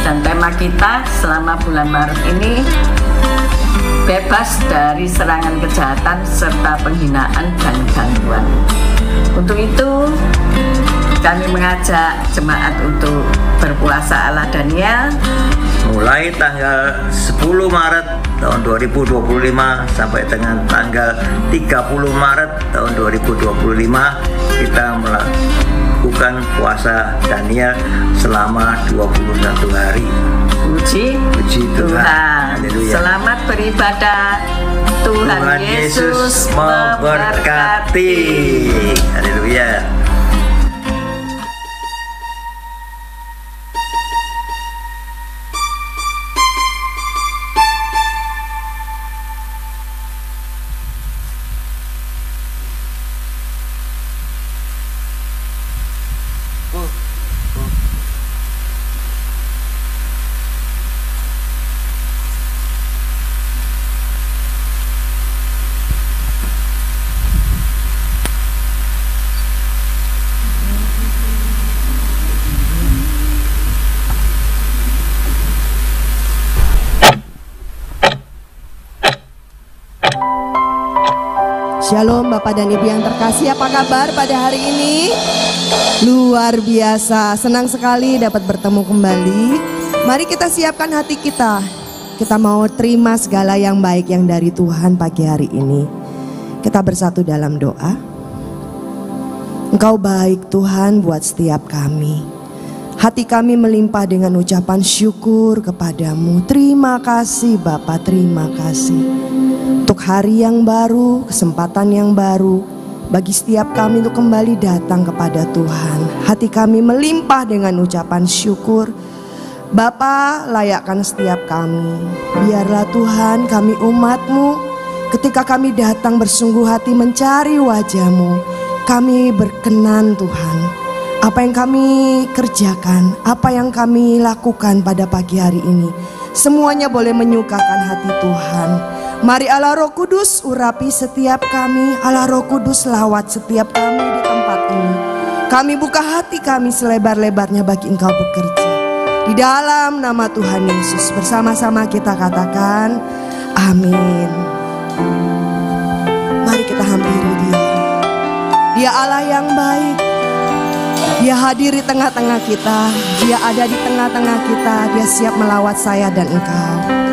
Dan tema kita selama bulan Maret ini bebas dari serangan kejahatan serta penghinaan dan gangguan. Untuk itu kami mengajak jemaat untuk berpuasa ala Daniel mulai tanggal 10 Maret tahun 2025 sampai dengan tanggal 30 Maret tahun 2025 kita melakukan puasa Daniel selama 21 hari. Puji Tuhan. Haleluya. Selamat beribadah. Tuhan Yesus memberkati. Haleluya. Shalom Bapak dan Ibu yang terkasih, apa kabar pada hari ini? Luar biasa, senang sekali dapat bertemu kembali. Mari kita siapkan hati kita. Kita mau terima segala yang baik yang dari Tuhan pagi hari ini. Kita bersatu dalam doa. Engkau baik Tuhan buat setiap kami. Hati kami melimpah dengan ucapan syukur kepadamu. Terima kasih Bapa, terima kasih. Untuk hari yang baru, kesempatan yang baru bagi setiap kami untuk kembali datang kepada Tuhan. Hati kami melimpah dengan ucapan syukur. Bapa, layakkan setiap kami. Biarlah Tuhan kami umat-Mu, ketika kami datang bersungguh hati mencari wajah-Mu, kami berkenan Tuhan. Apa yang kami kerjakan, apa yang kami lakukan pada pagi hari ini, semuanya boleh menyukakan hati Tuhan. Mari Allah Roh Kudus urapi setiap kami. Allah Roh Kudus lawat setiap kami di tempat ini. Kami buka hati kami selebar-lebarnya bagi Engkau bekerja. Di dalam nama Tuhan Yesus bersama-sama kita katakan amin. Mari kita hampiri Dia. Dia Allah yang baik. Dia hadir di tengah-tengah kita. Dia ada di tengah-tengah kita. Dia siap melawat saya dan engkau.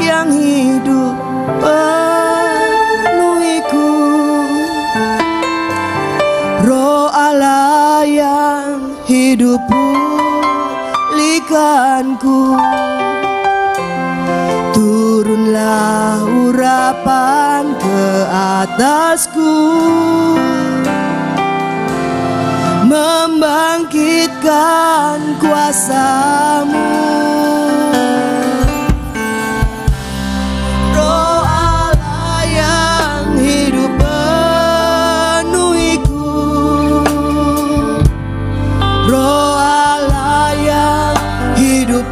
Yang hidup penuhiku, Roh Allah yang hidup pulihkanku. Turunlah urapan ke atasku, membangkitkan kuasa-Mu. Roh Allah yang hidup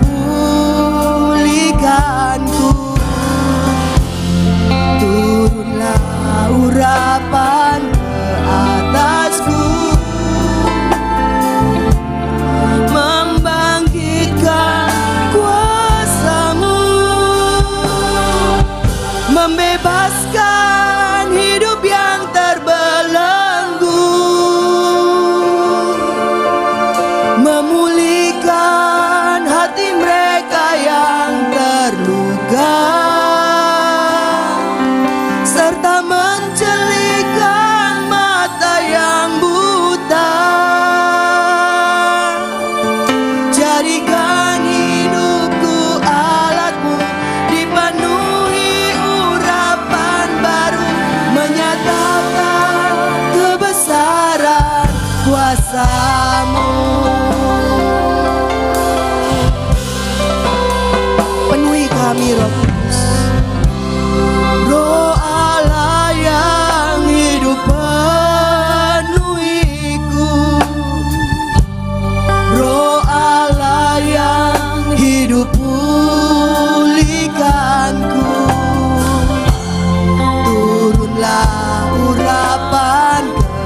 pulihkanku. Turunlah urapan ke atasku, membangkitkan kuasa-Mu, membebaskan hidup yang terbelenggu, memulihkan hati mereka yang terluka, serta mencelikkan mata yang buta. Jadikan hidupku alat-Mu, dipenuhi urapan baru, menyatakan kebesaran kuasa-Mu. Kami Roh Kudus, Roh Allah yang hidup penuhiku, Roh Allah yang hidup pulihkanku. Turunlah urapan ke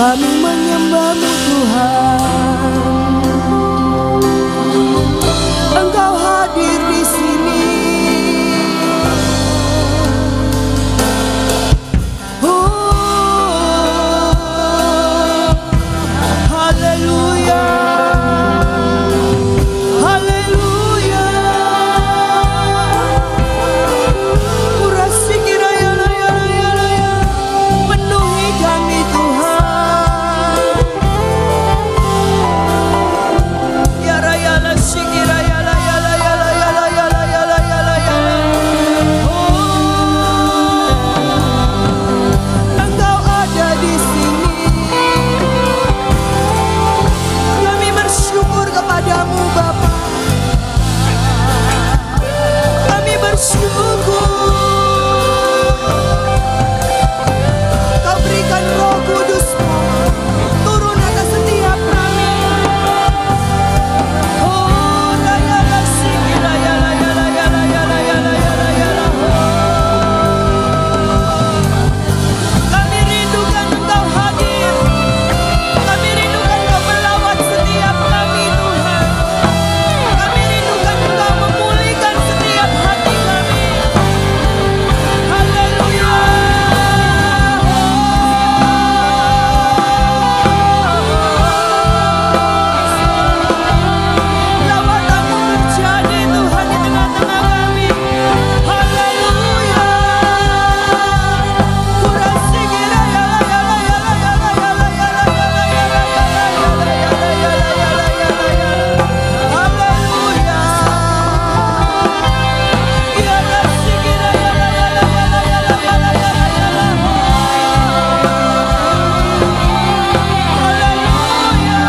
Kami menyembah-Mu Tuhan. Engkau hadir di sini. Haleluya. Haleluya. Penuhi kami Tuhan. Ya raya la sikira ya la ya la ya la ya la ya la ya la ya la ya la. Engkau ada di sini. Kami bersyukur kepadamu Bapa. Kami bersyukur. Kau berikan Roh Kudus-Mu turun atas setiap kami. Oh, la ya la sikira ya la ya la ya la ya la ya la ya la ya la. Kami rindukan Engkau hadir. Kami rindukan Engkau melawat setiap kami Tuhan. Kami rindukan Engkau memulihkan setiap hati kami. Haleluya. Lawatan-Mu terjadi Tuhan di tengah-tengah kami. Haleluya. Kurasikira ya la ya la ya la ya la ya la ya la ya la ya la ya la ya la ya la ya la ya la ya la. Haleluya. Ya la sikira ya la ya la ya la ya la ya la ya la ya la. Haleluya.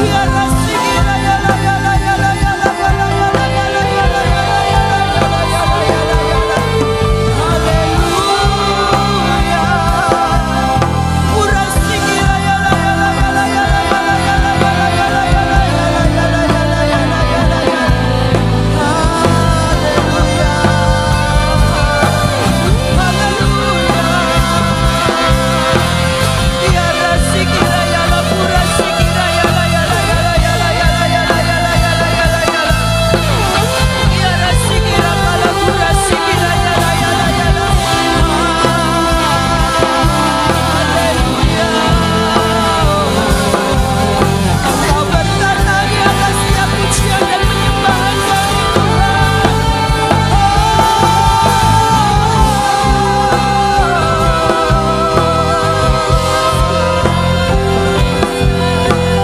Ya la sikira ya la ya la ya la ya la ya la ya la ya la ya la ya la ya la ya la ya la ya la. Haleluya. Kurasikira ya la ya la ya la ya la ya la ya la ya la ya la ya la ya la ya la ya la ya la ya la. Kau berkata di atas setiap pujian dan penyembahan kami Tuhan.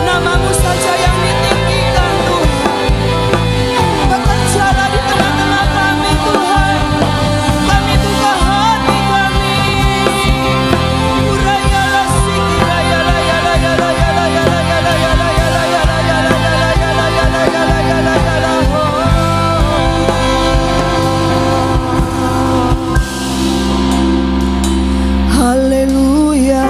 Nama-Mu saja yang ditinggikan Tuhan. Bekerjalah di tengah-tengah kami Tuhan. Kami buka hati kami. Uraya la sikira ya la ya la ya la ya la ya la ya la ya la ya la ya la ya la ya la ya la ya la ya la ya la ya la. Haleluya.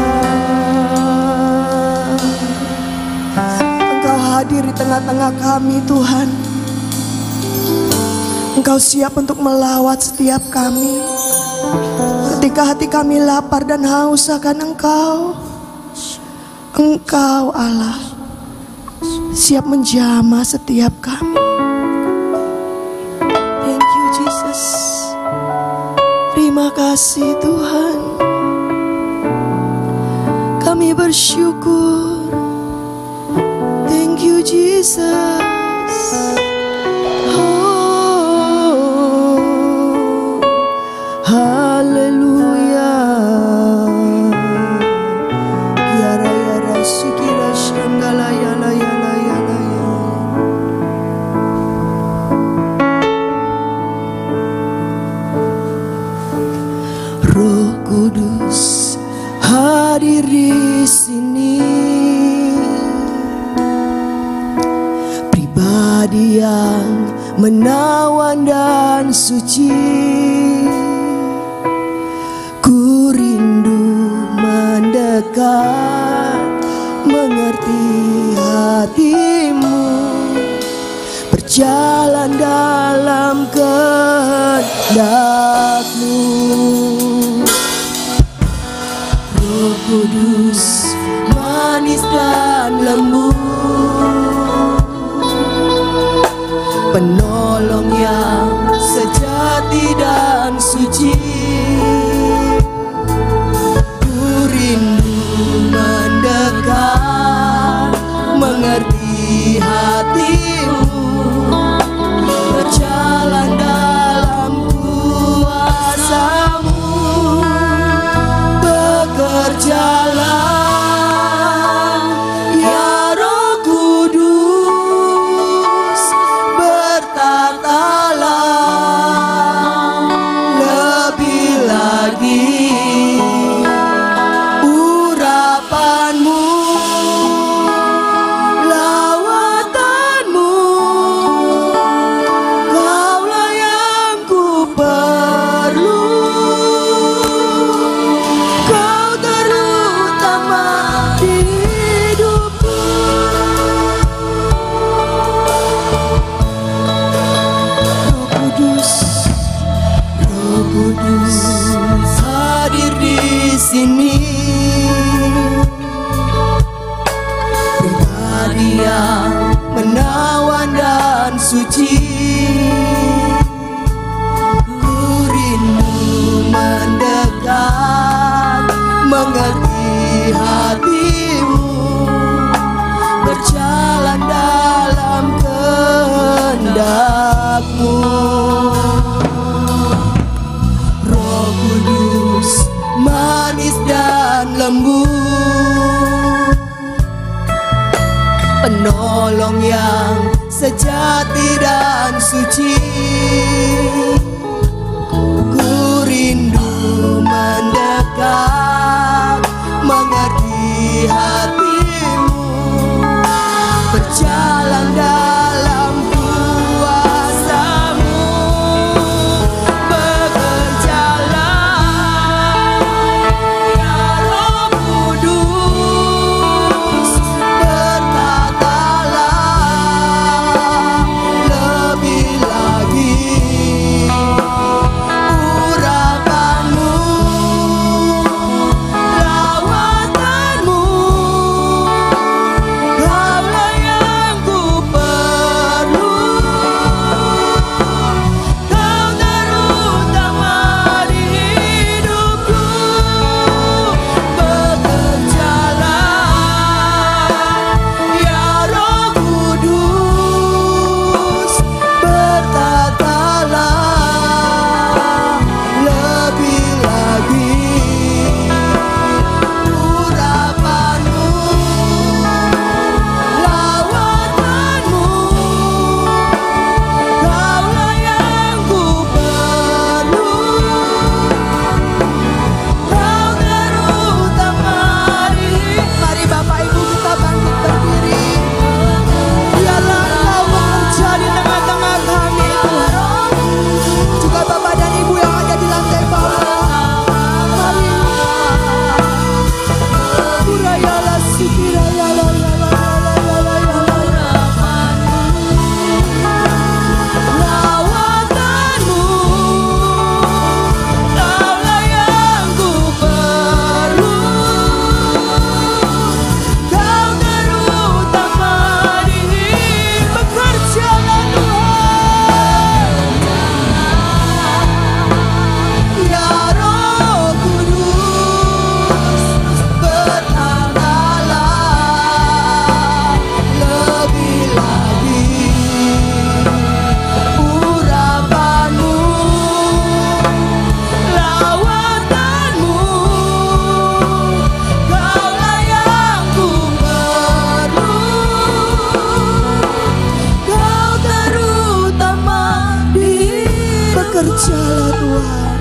Engkau hadir di tengah-tengah kami Tuhan. Engkau siap untuk melawat setiap kami. Ketika hati kami lapar dan haus akan Engkau, Engkau Allah siap menjamah setiap kami. Thank you Jesus. Terima kasih Tuhan. Kami bersyukur. Thank you Jesus. Oh, haleluya. Kiara yara sikira shandala yala yala yala yala. Roh Kudus hadir di sini. Pribadi yang menawan dan suci. Ku rindu mendekat, mengerti hatimu, berjalan dalam kehendak-Mu. Roh Kudus, manis dan lembut, penolong yang sejati dan suci. Ku rindu mendekat, mengerti hatimu, berjalan dalam kuasa-Mu. Bekerjalah ya Roh Kudus, bertatalah lebih lagi urapan-Mu, lawatanmu. Kaulah yang ku perlu, Kau terutama di hidupku. Roh Kudus hadir di sini, pribadi yang menawan dan suci. Ku rindu mendekat, mengerti hatimu, berjalan dalam kehendak-Mu. Roh Kudus, manis dan lembut, penolong yang sejati dan suci. Ku rindu mendekat, mengerti hatimu, berjalan dalam kuasa-Mu. Bekerjalah ya Roh Kudus, berkatalah lebih lagi urapan-Mu, lawatanmu. Kaulah yang ku perlu, Kau terutama di hidupku. Bekerjalah ya Roh Kudus, bertatalah lebih lagi urapan-Mu, lawatanmu. Kaulah yang ku perlu, Kau terutama di. Mari Bapak Ibu kita bangkit berdiri. Biarlah Engkau bekerja di tengah-tengah kami, Tuhan. Juga Bapak dan Ibu yang ada di lantai bawah. Mari. Urayalah sikirayalah lawatanmu. Kaulah yang ku perlu, Kau terutama di. Bekerjalah Tuhan ya Roh Kudus, bertatalah lebih lagi urapan-Mu, lawatanmu. Kaulah yang ku perlu, Kau terutama di. Bekerjalah Tuhan,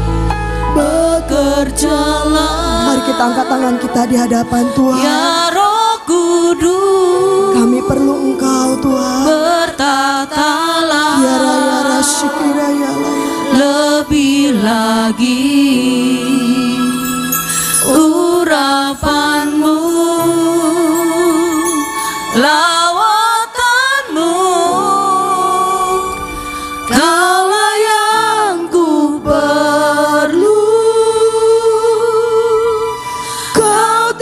bekerjalah. Mari kita angkat tangan kita di hadapan Tuhan. Ya Roh Kudus, Kami perlu Engkau Tuhan. bertatalah Ya Raya Shikirayala. lebih lagi urapan-Mu, lawatanmu. Kaulah yang ku perlu, Kau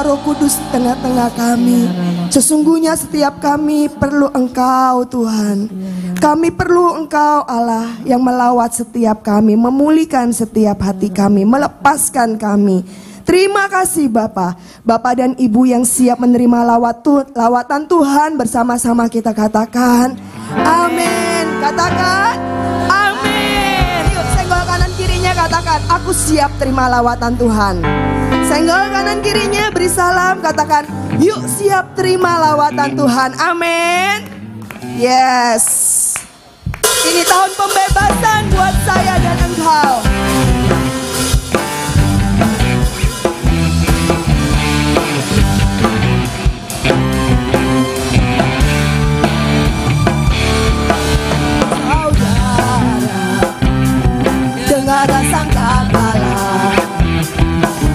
Engkau Roh Kudus di tengah-tengah kami. Sesungguhnya setiap kami perlu Engkau Tuhan. Kami perlu Engkau Allah yang melawat setiap kami, memulihkan setiap hati kami, melepaskan kami. Terima kasih Bapa, Bapa dan Ibu yang siap menerima lawatan Tuhan, bersama-sama kita katakan amin. Katakan amin. Yuk senggol kanan kirinya, katakan aku siap terima lawatan Tuhan. Senggol kanan kirinya, beri salam, katakan yuk siap terima lawatan Tuhan. Amin. Yes. Ini tahun pembebasan buat saya dan engkau. Dengar sangkakala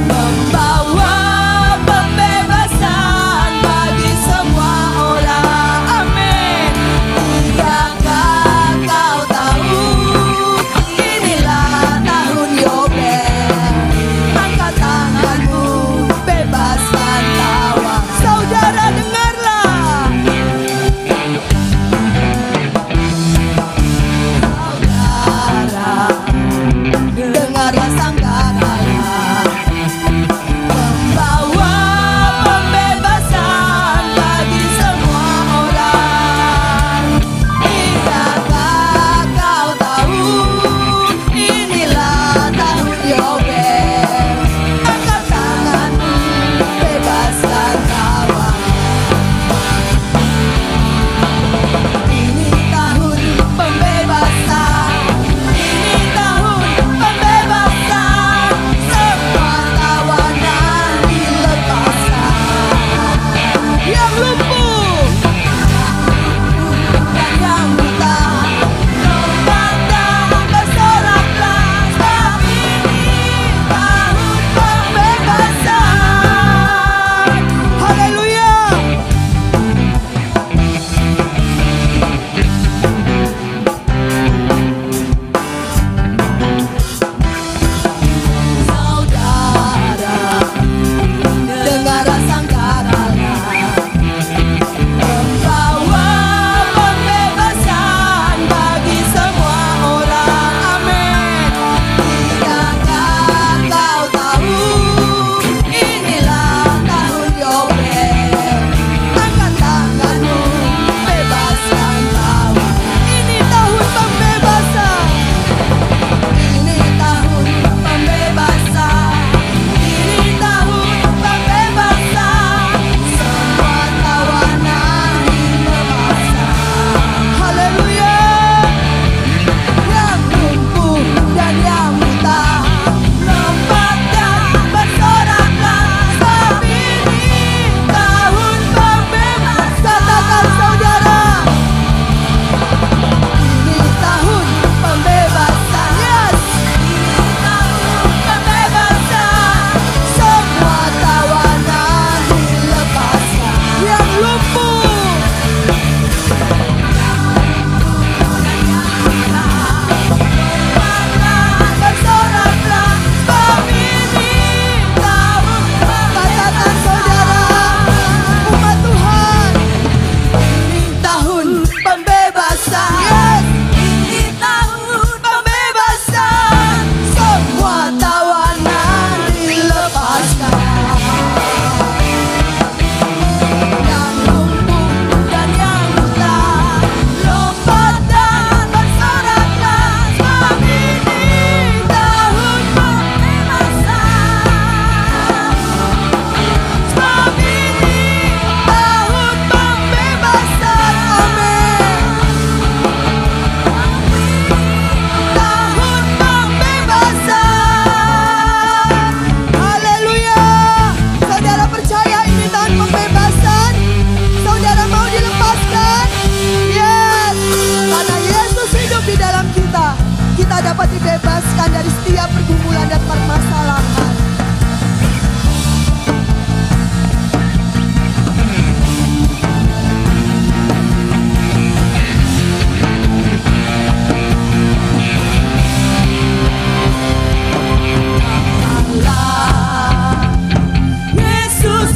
membawa pembebasan bagi semua orang. Amin. Tidakkah kau tahu inilah tahun Yobel? Angkat tanganmu, bebaskan tawa. Saudara dengarlah. Saudara dengarlah sangkakala membawa pembebasan bagi semua orang. Tidakkah kau tahu inilah tahun Yobel? Angkat tanganmu, bebaskan tawa. Ini tahun pembebasan. Ini tahun pembebasan. Semua tawanan dilepaskan. Yang lumpuh dan yang buta lompat bersoraklah. Sebab ini tahun pembebasan. Haleluya. Saudara, dengar sangkakala membawa pembebasan bagi semua orang. Amin. Tidakkah kau tahu inilah tahun Yobel? Angkat tanganmu, bebaskan tawa. Ini tahun pembebasan. Ini tahun pembebasan. Ini tahun pembebasan. Semua tawanan dilepaskan. Haleluya. Yang lumpuh dan yang buta lompat dan bersoraklah. Sebab ini tahun pembebasan. Katakan saudara, ini tahun pembebasan. Yes. Ini tahun pembebasan. Semua tawanan dilepaskan. Yang lumpuh bersoraklah. Sebab ini tahun pembebasan. Katakan saudara, umat Tuhan, ini tahun pembebasan. Yes. Ini tahun pembebasan. Semua tawanan dilepaskan. Yang lumpuh dan yang buta lompat dan bersoraklah. Sebab ini tahun pembebasan. Sebab ini tahun pembebasan. Amin. Tahun pembebasan. Haleluya. Saudara percaya ini tahun pembebasan? Saudara mau dilepaskan? Yes. Karena Yesus hidup di dalam kita, kita dapat dibebaskan dari setiap pergumulan dan permasalahan. Allah, Yesus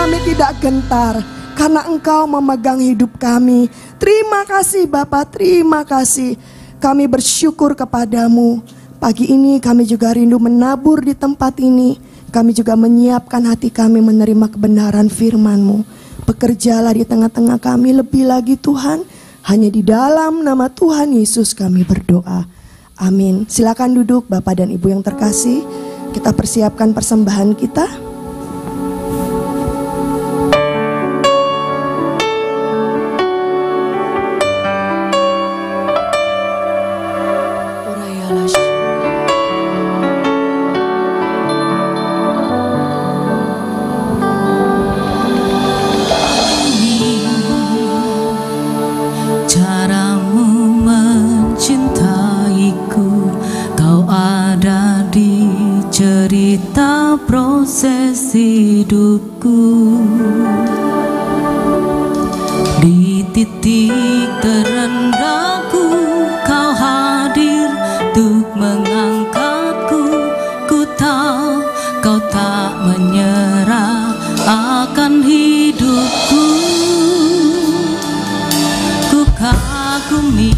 kami tidak gentar karena Engkau memegang hidup kami. Terima kasih Bapa, terima kasih. Kami bersyukur kepadamu. Pagi ini kami juga rindu menabur di tempat ini. Kami juga menyiapkan hati kami menerima kebenaran firman-Mu. Bekerjalah di tengah-tengah kami lebih lagi Tuhan. Hanya di dalam nama Tuhan Yesus kami berdoa. Amin. Silakan duduk Bapak dan Ibu yang terkasih. Kita persiapkan persembahan kita. Proses hidupku di titik terendahku, Kau hadir untuk mengangkatku. Ku tahu Kau tak menyerah akan hidupku. Ku kagumi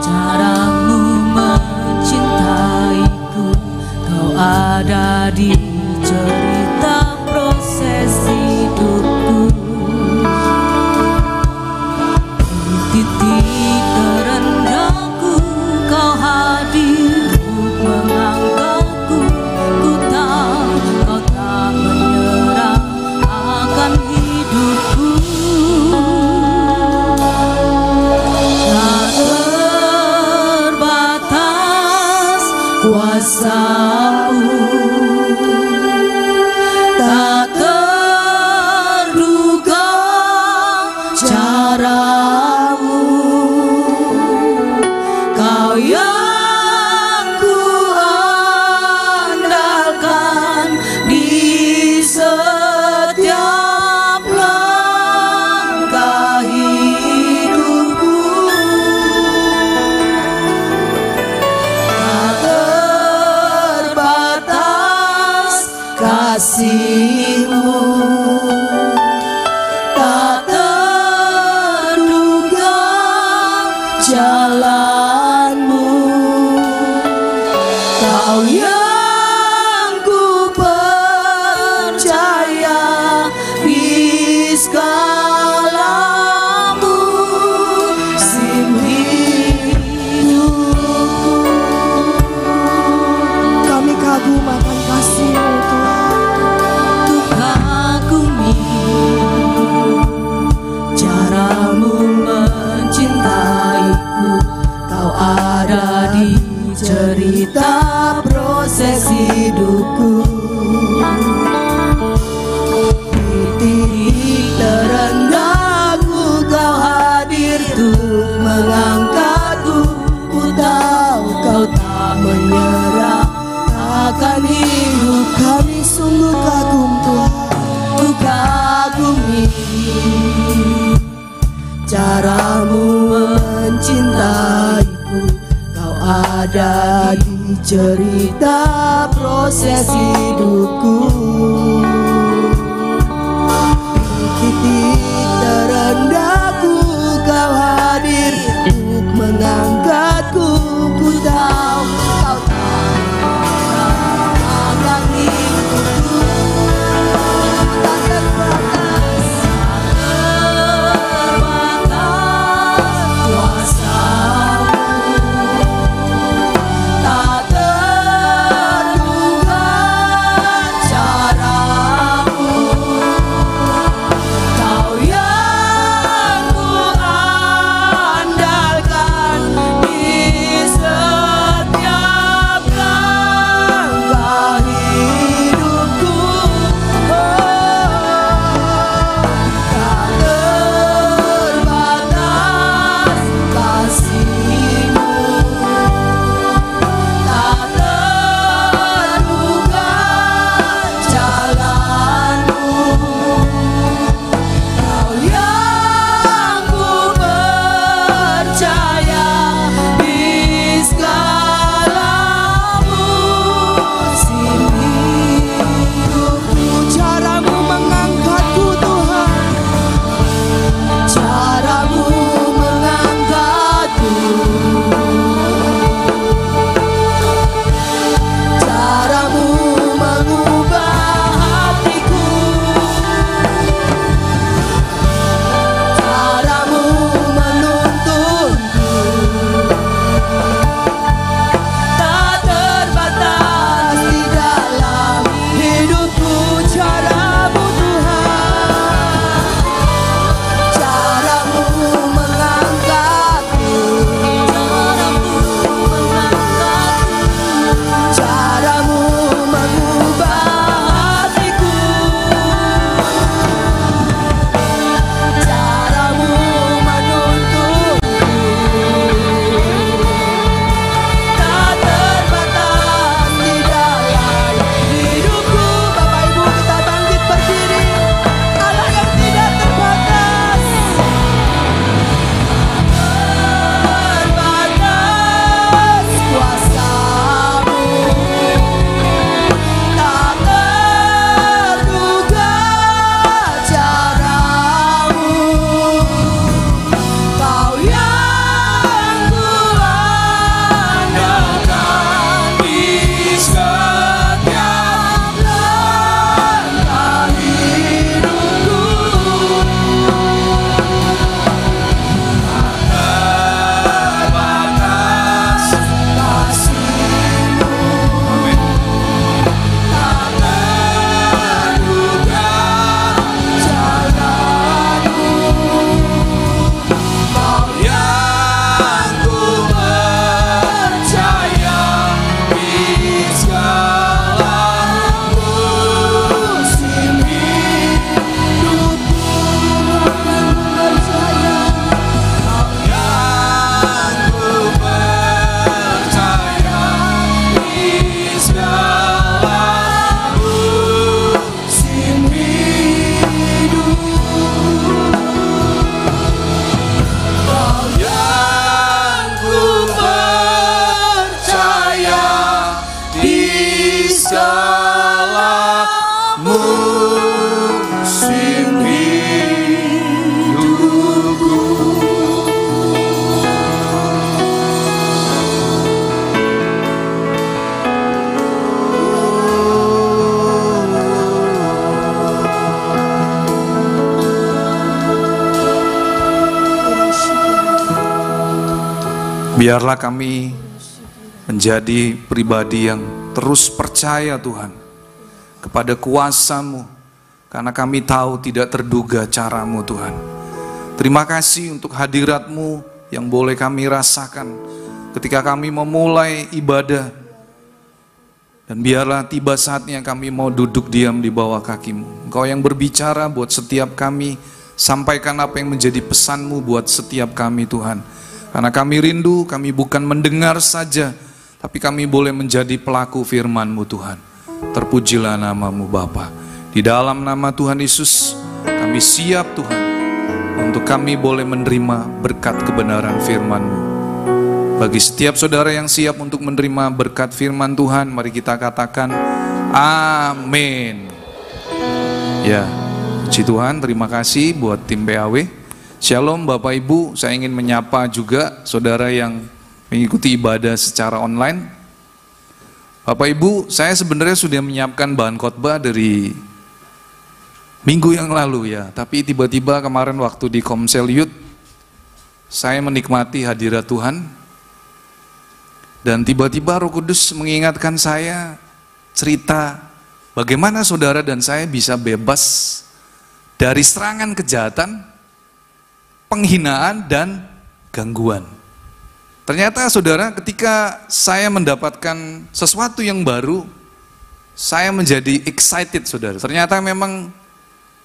caramu mencintaiku. Ada di cerita proses hidupku, di titik terendahku Kau hadir untuk mengangkatku. Ku tahu Kau tak menyerah akan hidupku. Tak terbatas kuasa-Mu, tak terduga cara-Mu. Kau yang ku andalkan di setiap langkah hidupku. Kasih-Mu tak terduga jalan-Mu. Kau yang ku percaya di segala musim hidupku. Kami kagum akan kasih-Mu Tuhan. Caramu mencintaiku, Kau ada di cerita proses hidupku. Di titik terendahku Kau hadir untuk mengangkatku. Ku tahu Kau tak menyerah akan hidup kami. Sungguh kagum Tuhan. Ku kagumi caramu mencintaiku. Kau ada di cerita proses hidupku. Di titik terendahku Kau hadir untuk mengangkatku. Ku tahu Kau tak akan hidupku. Tak terbatas tak terduga cara-Mu. Kau Biarlah kami menjadi pribadi yang terus percaya Tuhan kepada kuasa-Mu, karena kami tahu tidak terduga cara-Mu Tuhan. Terima kasih untuk hadirat-Mu yang boleh kami rasakan ketika kami memulai ibadah. Dan biarlah tiba saatnya kami mau duduk diam di bawah kaki-Mu. Engkau yang berbicara buat setiap kami, sampaikan apa yang menjadi pesan-Mu buat setiap kami Tuhan. Karena kami rindu, kami bukan mendengar saja, tapi kami boleh menjadi pelaku firman-Mu Tuhan. Terpujilah nama-Mu Bapa. Di dalam nama Tuhan Yesus, kami siap Tuhan, untuk kami boleh menerima berkat kebenaran firman-Mu. Bagi setiap saudara yang siap untuk menerima berkat firman Tuhan, mari kita katakan amin. Ya, puji Tuhan, terima kasih buat tim PAW. Shalom Bapak Ibu, saya ingin menyapa juga saudara yang mengikuti ibadah secara online. Bapak Ibu, saya sebenarnya sudah menyiapkan bahan khotbah dari minggu yang lalu ya, tapi tiba-tiba kemarin waktu di Komsel Youth, saya menikmati hadirat Tuhan, dan tiba-tiba Roh Kudus mengingatkan saya cerita bagaimana saudara dan saya bisa bebas dari serangan kejahatan, penghinaan, dan gangguan. Ternyata saudara, ketika saya mendapatkan sesuatu yang baru, saya menjadi excited saudara. Ternyata memang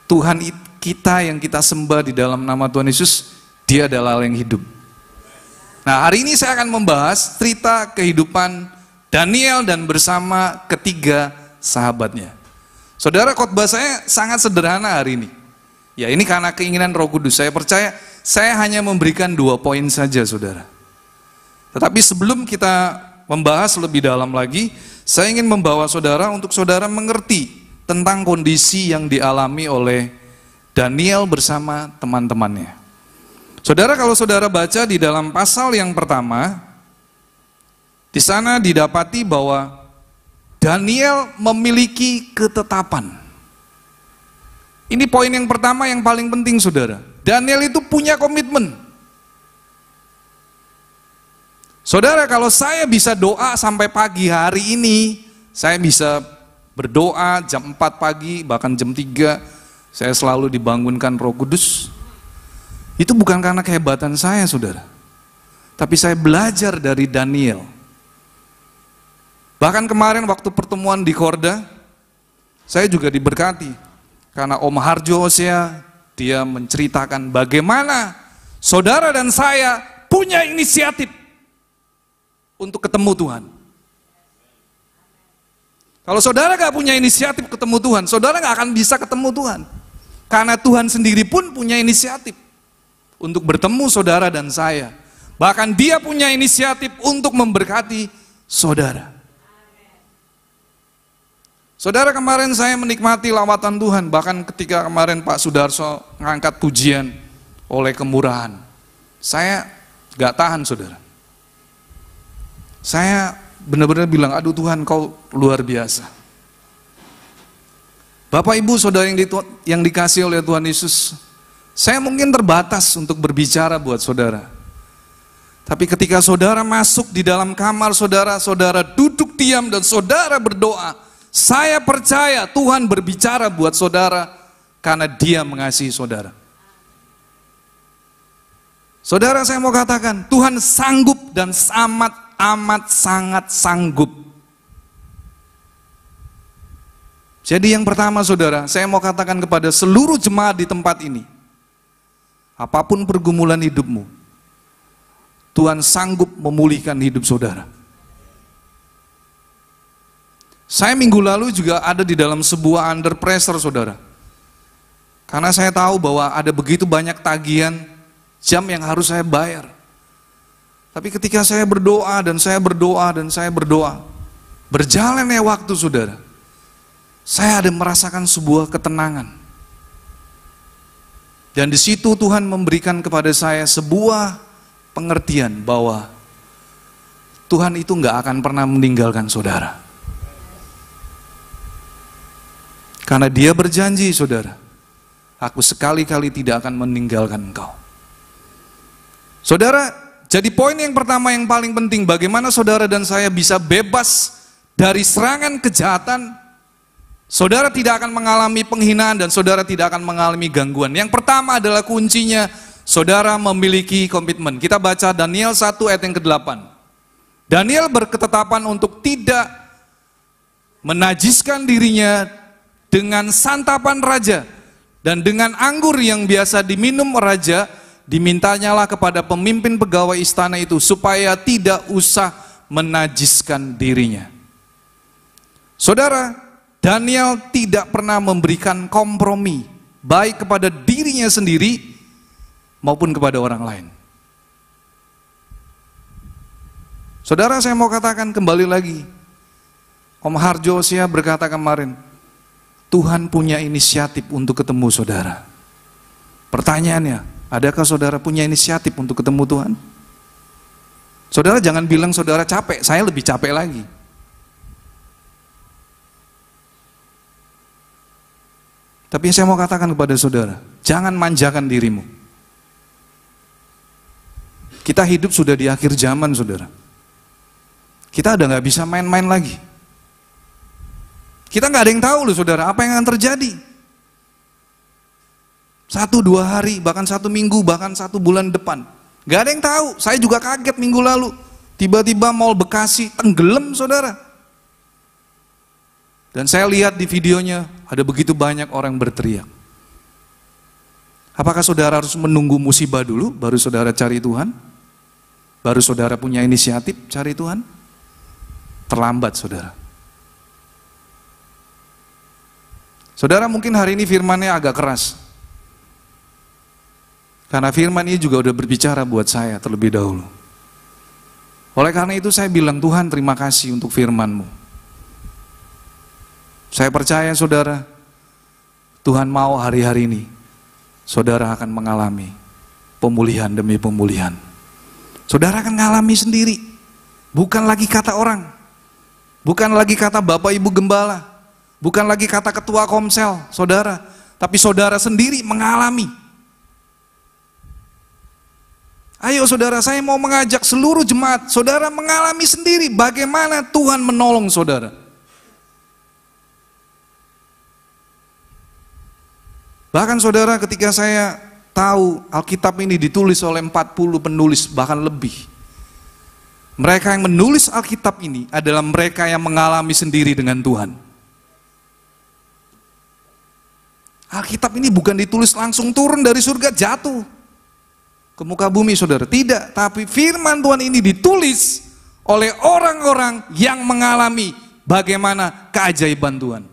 Tuhan kita yang kita sembah di dalam nama Tuhan Yesus, Dia adalah Allah yang hidup. Nah, hari ini saya akan membahas cerita kehidupan Daniel dan bersama ketiga sahabatnya. Saudara, khotbah saya sangat sederhana hari ini. Ya, ini karena keinginan Roh Kudus. Saya percaya saya hanya memberikan 2 poin saja saudara. Tetapi sebelum kita membahas lebih dalam lagi, saya ingin membawa saudara untuk saudara mengerti tentang kondisi yang dialami oleh Daniel bersama teman-temannya. Saudara, kalau saudara baca di dalam pasal yang pertama, di sana didapati bahwa Daniel memiliki ketetapan. Ini poin yang pertama yang paling penting saudara. Daniel itu punya komitmen. Saudara, kalau saya bisa doa sampai pagi hari ini, saya bisa berdoa jam 4 pagi, bahkan jam 3, saya selalu dibangunkan Roh Kudus. Itu bukan karena kehebatan saya saudara, tapi saya belajar dari Daniel. Bahkan kemarin waktu pertemuan di Korda, saya juga diberkati, karena Om Harjo Hosea, dia menceritakan bagaimana saudara dan saya punya inisiatif untuk ketemu Tuhan. Kalau saudara gak punya inisiatif ketemu Tuhan, saudara gak akan bisa ketemu Tuhan. Karena Tuhan sendiri pun punya inisiatif untuk bertemu saudara dan saya. Bahkan Dia punya inisiatif untuk memberkati saudara. Saudara, kemarin saya menikmati lawatan Tuhan, bahkan ketika kemarin Pak Sudarso ngangkat pujian oleh kemurahan, saya gak tahan saudara. Saya benar-benar bilang, aduh Tuhan, Kau luar biasa. Bapak Ibu saudara yang dikasih oleh Tuhan Yesus, saya mungkin terbatas untuk berbicara buat saudara. Tapi ketika saudara masuk di dalam kamar saudara, saudara duduk diam dan saudara berdoa, saya percaya Tuhan berbicara buat saudara karena Dia mengasihi saudara. Saudara, saya mau katakan, Tuhan sanggup dan amat sangat sanggup. Jadi yang pertama saudara, saya mau katakan kepada seluruh jemaat di tempat ini, apapun pergumulan hidupmu, Tuhan sanggup memulihkan hidup saudara. Saya minggu lalu juga ada di dalam sebuah under pressure saudara. Karena saya tahu bahwa ada begitu banyak tagihan jam yang harus saya bayar. Tapi ketika saya berdoa dan saya berdoa dan saya berdoa, berjalannya waktu saudara, saya ada merasakan sebuah ketenangan. Dan di situ Tuhan memberikan kepada saya sebuah pengertian bahwa Tuhan itu nggak akan pernah meninggalkan saudara. Karena Dia berjanji saudara, aku sekali-kali tidak akan meninggalkan engkau. Saudara, jadi poin yang pertama yang paling penting, bagaimana saudara dan saya bisa bebas dari serangan kejahatan. Saudara tidak akan mengalami penghinaan dan saudara tidak akan mengalami gangguan. Yang pertama adalah kuncinya, saudara memiliki komitmen. Kita baca Daniel 1 ayat yang ke-8. Daniel berketetapan untuk tidak menajiskan dirinya dengan santapan raja dan dengan anggur yang biasa diminum raja. Dimintanyalah kepada pemimpin pegawai istana itu supaya tidak usah menajiskan dirinya. Saudara, Daniel tidak pernah memberikan kompromi, baik kepada dirinya sendiri maupun kepada orang lain. Saudara, saya mau katakan kembali lagi, Om Harjo Sia berkata kemarin, Tuhan punya inisiatif untuk ketemu saudara. Pertanyaannya, adakah saudara punya inisiatif untuk ketemu Tuhan? Saudara jangan bilang saudara capek, saya lebih capek lagi. Tapi saya mau katakan kepada saudara, jangan manjakan dirimu. Kita hidup sudah di akhir zaman, saudara. Kita udah gak bisa main-main lagi. Kita gak ada yang tahu loh saudara, apa yang akan terjadi. 1-2 hari, bahkan 1 minggu, bahkan 1 bulan depan. Gak ada yang tahu, saya juga kaget minggu lalu. Tiba-tiba Mall Bekasi tenggelam saudara. Dan saya lihat di videonya, ada begitu banyak orang berteriak. Apakah saudara harus menunggu musibah dulu, baru saudara cari Tuhan? Baru saudara punya inisiatif cari Tuhan? Terlambat saudara. Saudara mungkin hari ini firman-Nya agak keras. Karena firman ini juga udah berbicara buat saya terlebih dahulu. Oleh karena itu saya bilang, Tuhan terima kasih untuk firman-Mu. Saya percaya saudara, Tuhan mau hari-hari ini saudara akan mengalami pemulihan demi pemulihan. Saudara akan mengalami sendiri. Bukan lagi kata orang. Bukan lagi kata Bapak Ibu Gembala. Bukan lagi kata Ketua Komsel, saudara. Tapi saudara sendiri mengalami. Ayo saudara, saya mau mengajak seluruh jemaat, saudara mengalami sendiri bagaimana Tuhan menolong saudara. Bahkan saudara, ketika saya tahu Alkitab ini ditulis oleh 40 penulis, bahkan lebih. Mereka yang menulis Alkitab ini adalah mereka yang mengalami sendiri dengan Tuhan. Alkitab ini bukan ditulis langsung turun dari surga jatuh ke muka bumi saudara, tidak, tapi firman Tuhan ini ditulis oleh orang-orang yang mengalami bagaimana keajaiban Tuhan.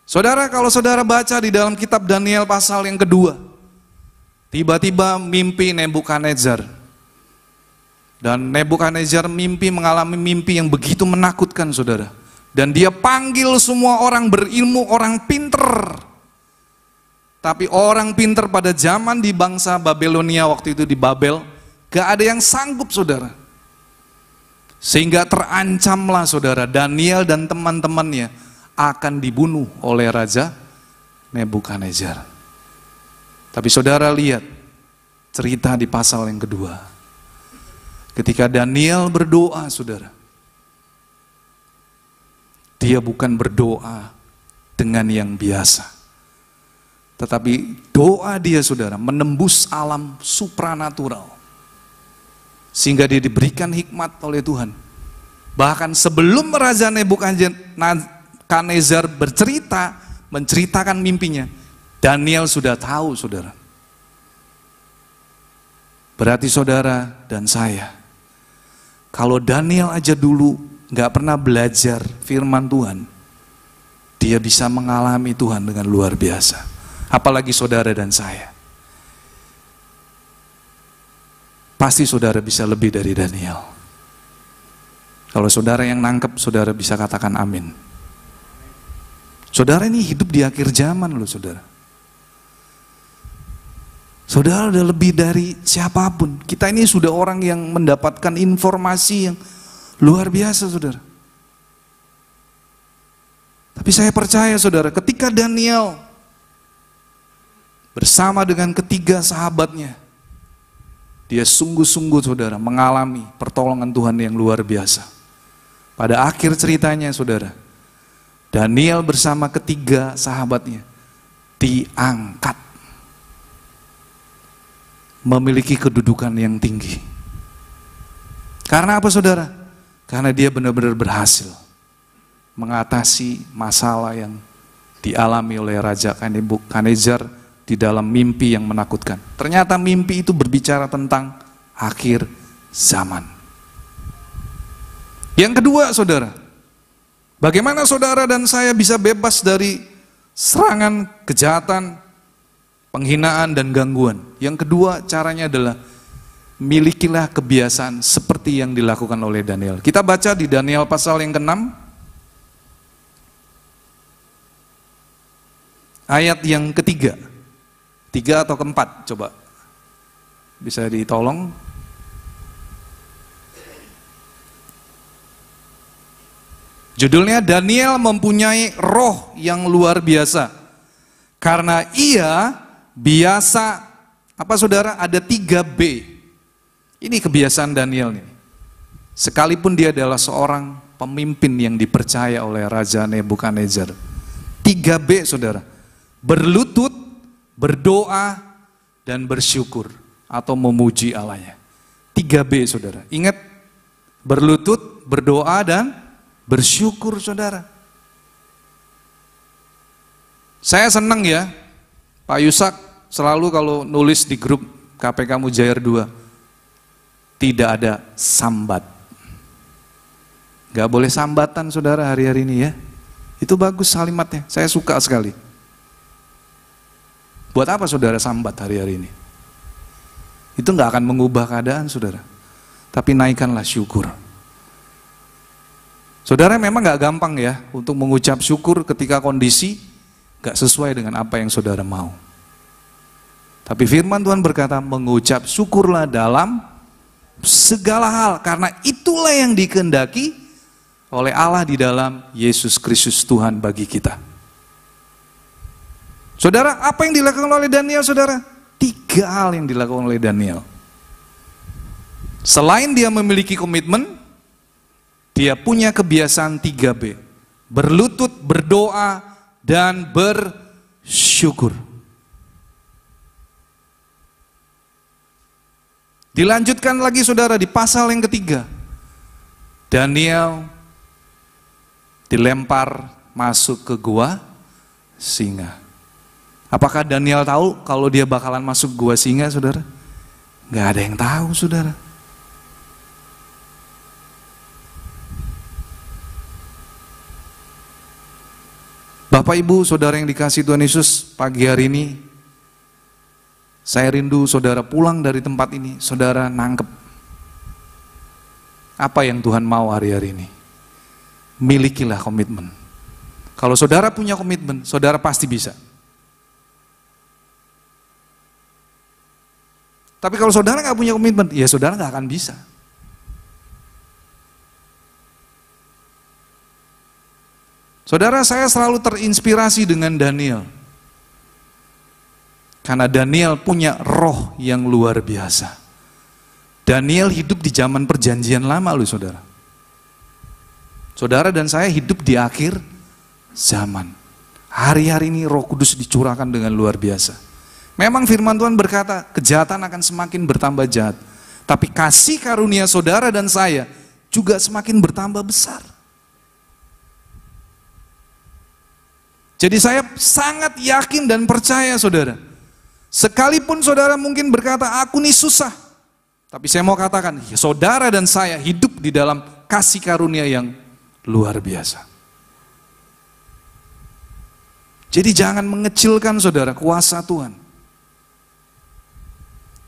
Saudara, kalau saudara baca di dalam kitab Daniel pasal yang kedua, tiba-tiba mimpi Nebukadnezar. Dan Nebukadnezar mengalami mimpi yang begitu menakutkan saudara. Dan dia panggil semua orang berilmu, orang pinter. Tapi orang pinter pada zaman di bangsa Babelonia waktu itu di Babel, gak ada yang sanggup saudara. Sehingga terancamlah saudara, Daniel dan teman-temannya akan dibunuh oleh Raja Nebukadnezar. Tapi saudara lihat cerita di pasal yang kedua. Ketika Daniel berdoa saudara, dia bukan berdoa dengan yang biasa. Tetapi doa dia saudara menembus alam supranatural. Sehingga dia diberikan hikmat oleh Tuhan. Bahkan sebelum Raja Nebukadnezar menceritakan mimpinya, Daniel sudah tahu saudara. Berarti saudara dan saya, kalau Daniel aja dulu gak pernah belajar firman Tuhan, dia bisa mengalami Tuhan dengan luar biasa. Apalagi saudara dan saya. Pasti saudara bisa lebih dari Daniel. Kalau saudara yang nangkep, saudara bisa katakan amin. Saudara ini hidup di akhir zaman loh saudara. Saudara udah lebih dari siapapun. Kita ini sudah orang yang mendapatkan informasi yang luar biasa saudara. Tapi saya percaya saudara, ketika Daniel bersama dengan ketiga sahabatnya Dia sungguh-sungguh saudara mengalami pertolongan Tuhan yang luar biasa. Pada akhir ceritanya saudara, Daniel bersama ketiga sahabatnya diangkat. Memiliki kedudukan yang tinggi. Karena apa saudara? Karena dia benar-benar berhasil mengatasi masalah yang dialami oleh Raja Nebukadnezar di dalam mimpi yang menakutkan. Ternyata mimpi itu berbicara tentang akhir zaman. Yang kedua saudara, bagaimana saudara dan saya bisa bebas dari serangan, kejahatan, penghinaan dan gangguan? Yang kedua caranya adalah milikilah kebiasaan seperti yang dilakukan oleh Daniel. Kita baca di Daniel pasal yang ke-6 ayat yang ketiga, 3 atau ke-4, coba bisa ditolong. Judulnya Daniel mempunyai roh yang luar biasa karena ia biasa, apa saudara, ada 3B. Ini kebiasaan Daniel nih. Sekalipun dia adalah seorang pemimpin yang dipercaya oleh Raja Nebukadnezar. 3B saudara, berlutut, berdoa, dan bersyukur atau memuji Allahnya. 3B saudara, ingat, berlutut, berdoa, dan bersyukur saudara. Saya senang ya, Pak Yusak selalu kalau nulis di grup KPK Mujair 2, tidak ada sambat. Gak boleh sambatan saudara hari-hari ini ya. Itu bagus kalimatnya, saya suka sekali. Buat apa saudara sambat hari-hari ini? Itu gak akan mengubah keadaan saudara. Tapi naikkanlah syukur. Saudara memang gak gampang ya untuk mengucap syukur ketika kondisi gak sesuai dengan apa yang saudara mau. Tapi firman Tuhan berkata, mengucap syukurlah dalam segala hal, karena itulah yang dikehendaki oleh Allah di dalam Yesus Kristus Tuhan bagi kita. Saudara, apa yang dilakukan oleh Daniel saudara? 3 hal yang dilakukan oleh Daniel. Selain dia memiliki komitmen, dia punya kebiasaan 3B. Berlutut, berdoa, dan bersyukur. Dilanjutkan lagi saudara di pasal yang ketiga. Daniel dilempar masuk ke gua singa. Apakah Daniel tahu kalau dia bakalan masuk gua singa saudara? Gak ada yang tahu saudara. Bapak Ibu saudara yang dikasihi Tuhan Yesus, pagi hari ini saya rindu saudara pulang dari tempat ini, saudara nangkep apa yang Tuhan mau hari-hari ini. Milikilah komitmen. Kalau saudara punya komitmen, saudara pasti bisa. Tapi kalau saudara nggak punya komitmen, ya saudara nggak akan bisa. Saudara, saya selalu terinspirasi dengan Daniel. Karena Daniel punya roh yang luar biasa. Daniel hidup di zaman perjanjian lama loh saudara. Saudara dan saya hidup di akhir zaman. Hari-hari ini Roh Kudus dicurahkan dengan luar biasa. Memang firman Tuhan berkata, kejahatan akan semakin bertambah jahat. Tapi kasih karunia saudara dan saya juga semakin bertambah besar. Jadi saya sangat yakin dan percaya saudara. Sekalipun saudara mungkin berkata, aku nih susah. Tapi saya mau katakan, ya, saudara dan saya hidup di dalam kasih karunia yang luar biasa. Jadi jangan mengecilkan saudara kuasa Tuhan.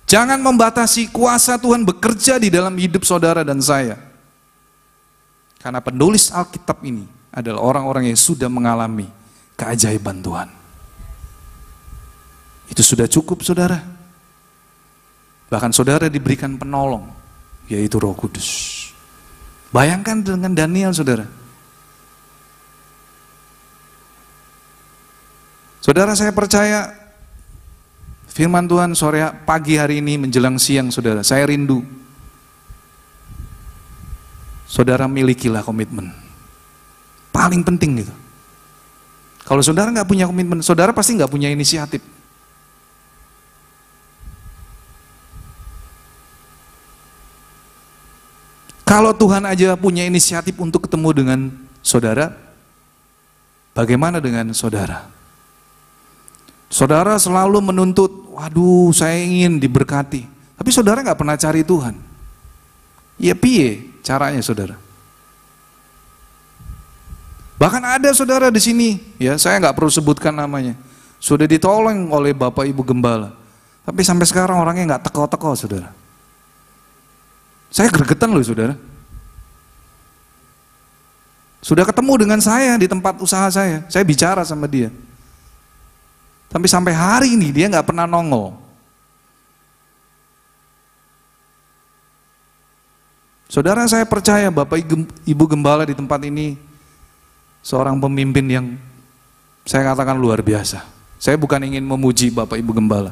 Jangan membatasi kuasa Tuhan bekerja di dalam hidup saudara dan saya. Karena penulis Alkitab ini adalah orang-orang yang sudah mengalami keajaiban Tuhan. Itu sudah cukup saudara. Bahkan saudara diberikan penolong, yaitu Roh Kudus. Bayangkan dengan Daniel saudara. Saudara, saya percaya Firman Tuhan pagi hari ini menjelang siang, saudara, saya rindu. Saudara milikilah komitmen. Paling penting gitu. Kalau saudara nggak punya komitmen, saudara pasti nggak punya inisiatif. Kalau Tuhan aja punya inisiatif untuk ketemu dengan saudara, bagaimana dengan saudara? Saudara selalu menuntut, waduh saya ingin diberkati. Tapi saudara nggak pernah cari Tuhan. Ya piye caranya saudara? Bahkan ada saudara di sini, ya saya nggak perlu sebutkan namanya, sudah ditolong oleh Bapak Ibu Gembala. Tapi sampai sekarang orangnya nggak teko-teko saudara. Saya gregetan loh saudara. Sudah ketemu dengan saya di tempat usaha saya bicara sama dia. Tapi sampai hari ini dia nggak pernah nongol. Saudara, saya percaya Bapak Ibu Gembala di tempat ini seorang pemimpin yang saya katakan luar biasa. Saya bukan ingin memuji Bapak Ibu Gembala,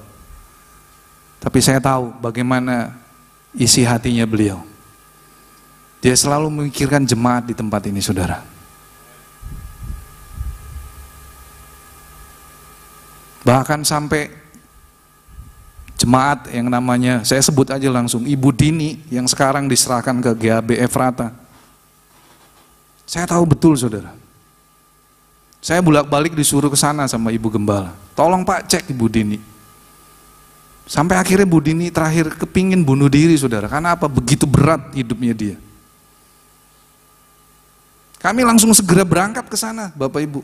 tapi saya tahu bagaimana isi hatinya beliau. Dia selalu memikirkan jemaat di tempat ini, saudara. Bahkan sampai jemaat yang namanya, saya sebut aja langsung, Ibu Dini yang sekarang diserahkan ke GAB Efrata. Saya tahu betul saudara. Saya bolak-balik disuruh ke sana sama Ibu Gembala. Tolong Pak cek Ibu Dini. Sampai akhirnya Bu Dini terakhir kepingin bunuh diri saudara. Karena apa? Begitu berat hidupnya dia. Kami langsung segera berangkat ke sana Bapak Ibu.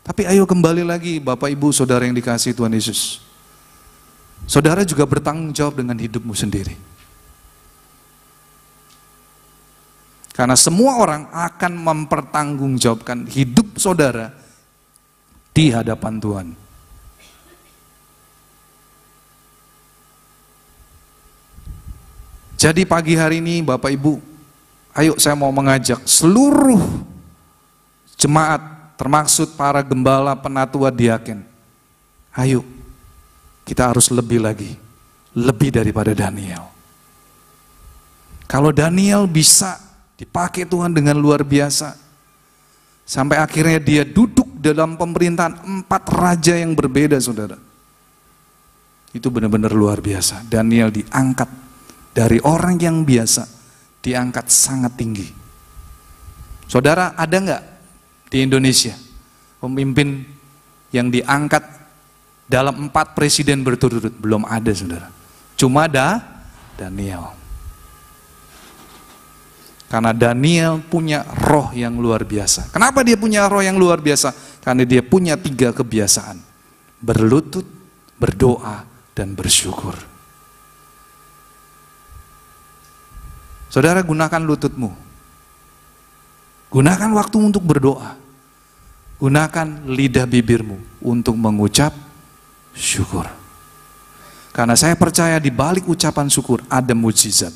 Tapi ayo kembali lagi Bapak Ibu Saudara yang dikasihi Tuhan Yesus. Saudara juga bertanggung jawab dengan hidupmu sendiri. Karena semua orang akan mempertanggungjawabkan hidup saudara di hadapan Tuhan. Jadi pagi hari ini Bapak Ibu, ayo saya mau mengajak seluruh jemaat, termaksud para gembala, penatua, diaken. Ayo, kita harus lebih lagi, lebih daripada Daniel. Kalau Daniel bisa dipakai Tuhan dengan luar biasa, sampai akhirnya dia duduk dalam pemerintahan 4 raja yang berbeda, saudara. Itu benar-benar luar biasa. Daniel diangkat dari orang yang biasa, diangkat sangat tinggi. Saudara, ada nggak di Indonesia pemimpin yang diangkat dalam 4 presiden berturut-turut? Belum ada saudara. Cuma ada Daniel. Karena Daniel punya roh yang luar biasa. Kenapa dia punya roh yang luar biasa? Karena dia punya 3 kebiasaan: berlutut, berdoa, dan bersyukur. Saudara, gunakan lututmu. Gunakan waktu untuk berdoa. Gunakan lidah bibirmu untuk mengucap syukur. Karena saya percaya di balik ucapan syukur ada mukjizat.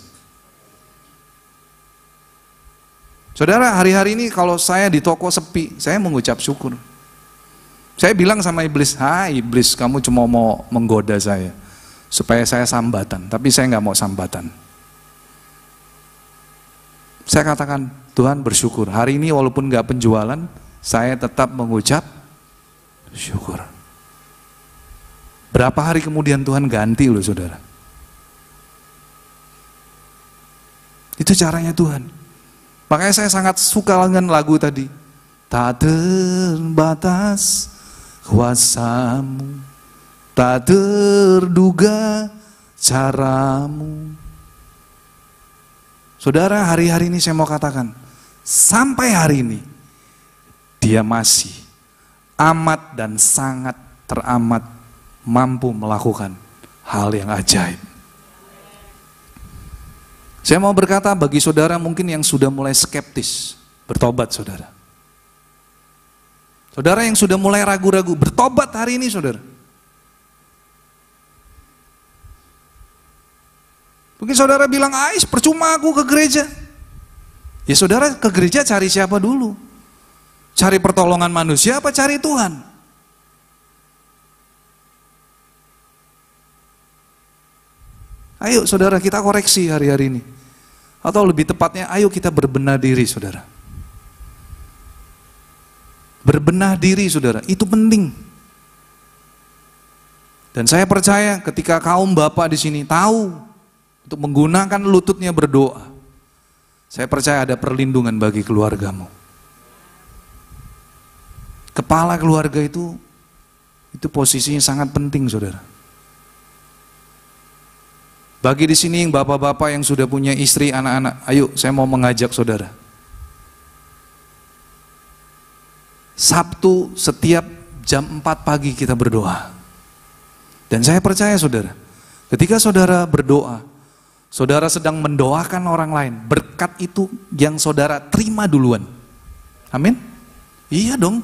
Saudara, hari-hari ini kalau saya di toko sepi, saya mengucap syukur. Saya bilang sama iblis, "Hai iblis, kamu cuma mau menggoda saya supaya saya sambatan, tapi saya nggak mau sambatan." Saya katakan, Tuhan bersyukur, hari ini walaupun nggak penjualan, saya tetap mengucap syukur. Berapa hari kemudian Tuhan ganti loh saudara. Itu caranya Tuhan. Makanya saya sangat suka dengan lagu tadi. Tak terbatas kuasamu, tak terduga caramu. Saudara, hari-hari ini saya mau katakan, sampai hari ini dia masih amat dan sangat teramat mampu melakukan hal yang ajaib. Saya mau berkata bagi saudara mungkin yang sudah mulai skeptis, bertobat saudara. Saudara yang sudah mulai ragu-ragu, bertobat hari ini saudara. Mungkin saudara bilang, Ais percuma aku ke gereja. Ya saudara ke gereja cari siapa dulu? Cari pertolongan manusia apa cari Tuhan? Ayo saudara, kita koreksi hari-hari ini. Atau lebih tepatnya, ayo kita berbenah diri saudara. Berbenah diri saudara, itu penting. Dan saya percaya ketika kaum bapak di sini tahu untuk menggunakan lututnya berdoa, saya percaya ada perlindungan bagi keluargamu. Kepala keluarga itu posisinya sangat penting saudara. Bagi di sini yang bapak-bapak yang sudah punya istri, anak-anak, ayo saya mau mengajak saudara. Sabtu setiap jam 4 pagi kita berdoa. Dan saya percaya saudara, ketika saudara berdoa, saudara sedang mendoakan orang lain, berkat itu yang saudara terima duluan. Amin? Iya dong.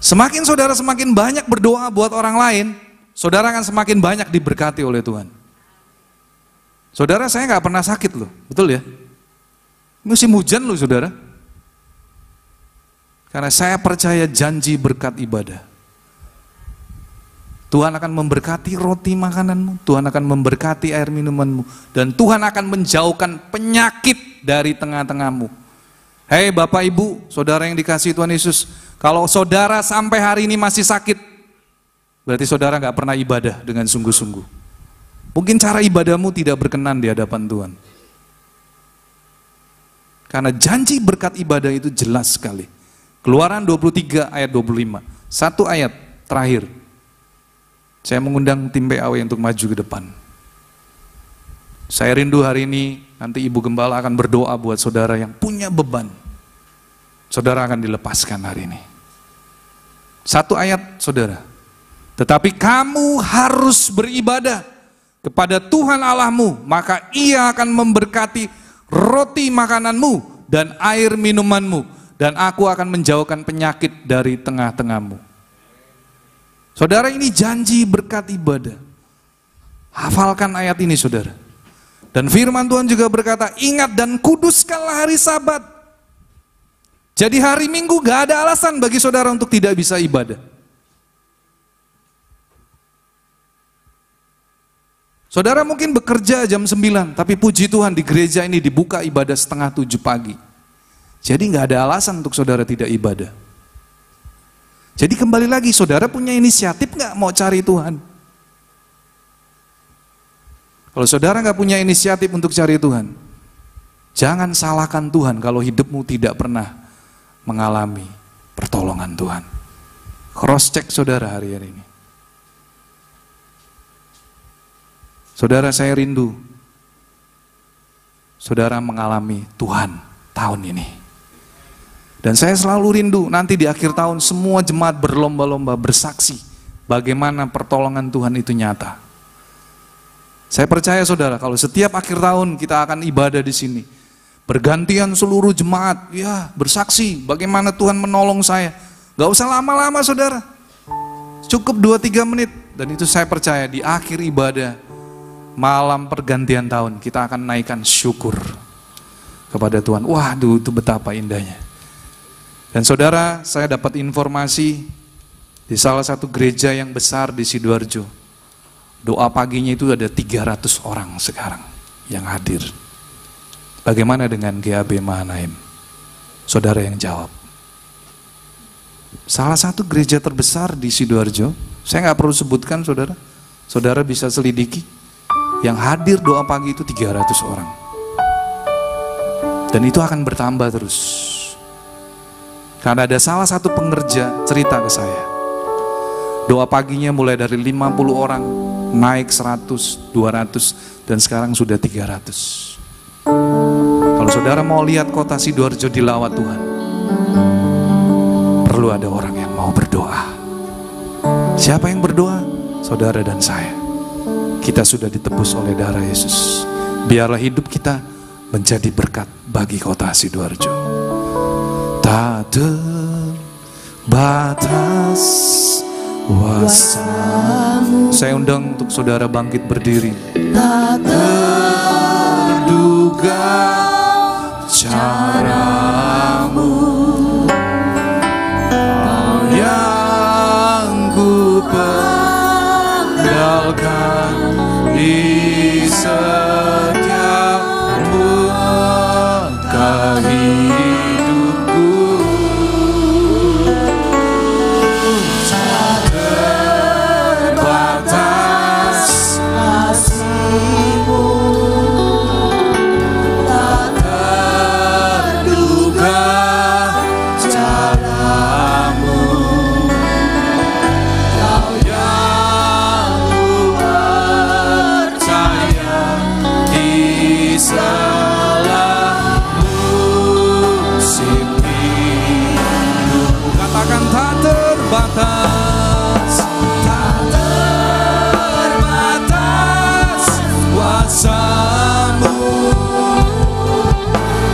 Semakin saudara semakin banyak berdoa buat orang lain, saudara akan semakin banyak diberkati oleh Tuhan. Saudara, saya nggak pernah sakit loh, betul ya? Musim hujan loh saudara. Karena saya percaya janji berkat ibadah. Tuhan akan memberkati roti makananmu, Tuhan akan memberkati air minumanmu, dan Tuhan akan menjauhkan penyakit dari tengah-tengahmu. Hei Bapak Ibu, saudara yang dikasihi Tuhan Yesus, kalau saudara sampai hari ini masih sakit, berarti saudara nggak pernah ibadah dengan sungguh-sungguh. Mungkin cara ibadahmu tidak berkenan di hadapan Tuhan. Karena janji berkat ibadah itu jelas sekali. Keluaran 23 ayat 25. Satu ayat terakhir. Saya mengundang tim PAW untuk maju ke depan. Saya rindu hari ini nanti Ibu Gembala akan berdoa buat saudara yang punya beban. Saudara akan dilepaskan hari ini. Satu ayat saudara. Tetapi kamu harus beribadah kepada Tuhan Allahmu, maka Ia akan memberkati roti makananmu dan air minumanmu, dan aku akan menjauhkan penyakit dari tengah-tengahmu. Saudara, ini janji berkat ibadah. Hafalkan ayat ini saudara. Dan firman Tuhan juga berkata, ingat dan kuduskanlah hari Sabat. Jadi hari Minggu gak ada alasan bagi saudara untuk tidak bisa ibadah. Saudara mungkin bekerja jam 9, tapi puji Tuhan di gereja ini dibuka ibadah 6:30 pagi. Jadi nggak ada alasan untuk saudara tidak ibadah. Jadi kembali lagi, saudara punya inisiatif nggak mau cari Tuhan? Kalau saudara nggak punya inisiatif untuk cari Tuhan, jangan salahkan Tuhan kalau hidupmu tidak pernah mengalami pertolongan Tuhan. Cross check saudara hari ini. Saudara, saya rindu saudara mengalami Tuhan tahun ini. Dan saya selalu rindu nanti di akhir tahun semua jemaat berlomba-lomba bersaksi bagaimana pertolongan Tuhan itu nyata. Saya percaya saudara, kalau setiap akhir tahun kita akan ibadah di sini, bergantian seluruh jemaat, ya bersaksi bagaimana Tuhan menolong saya. Gak usah lama-lama saudara, cukup 2-3 menit. Dan itu saya percaya di akhir ibadah, malam pergantian tahun, kita akan naikkan syukur kepada Tuhan. Waduh, itu betapa indahnya. Dan saudara, saya dapat informasi di salah satu gereja yang besar di Sidoarjo, doa paginya itu ada 300 orang sekarang yang hadir. Bagaimana dengan GAB Mahanaim? Saudara yang jawab. Salah satu gereja terbesar di Sidoarjo, saya nggak perlu sebutkan saudara, saudara bisa selidiki, yang hadir doa pagi itu 300 orang. Dan itu akan bertambah terus. Karena ada salah satu pengerja cerita ke saya, doa paginya mulai dari 50 orang, naik 100, 200, dan sekarang sudah 300. Kalau saudara mau lihat kota Sidoarjo dilawat Tuhan, perlu ada orang yang mau berdoa. Siapa yang berdoa? Saudara dan saya. Kita sudah ditebus oleh darah Yesus. Biarlah hidup kita menjadi berkat bagi kota Sidoarjo. Tak terbatas kuasa-Mu. Saya undang untuk saudara bangkit berdiri. Tak terduga caramu, Kau yang ku andalkan di setiap langkah hidupku. Tak terbatas kasih-Mu, tak terduga caramu, Kau yang ku percaya di segala musim hidupku. Katakan tak terbatas, tak terbatas kuasa-Mu,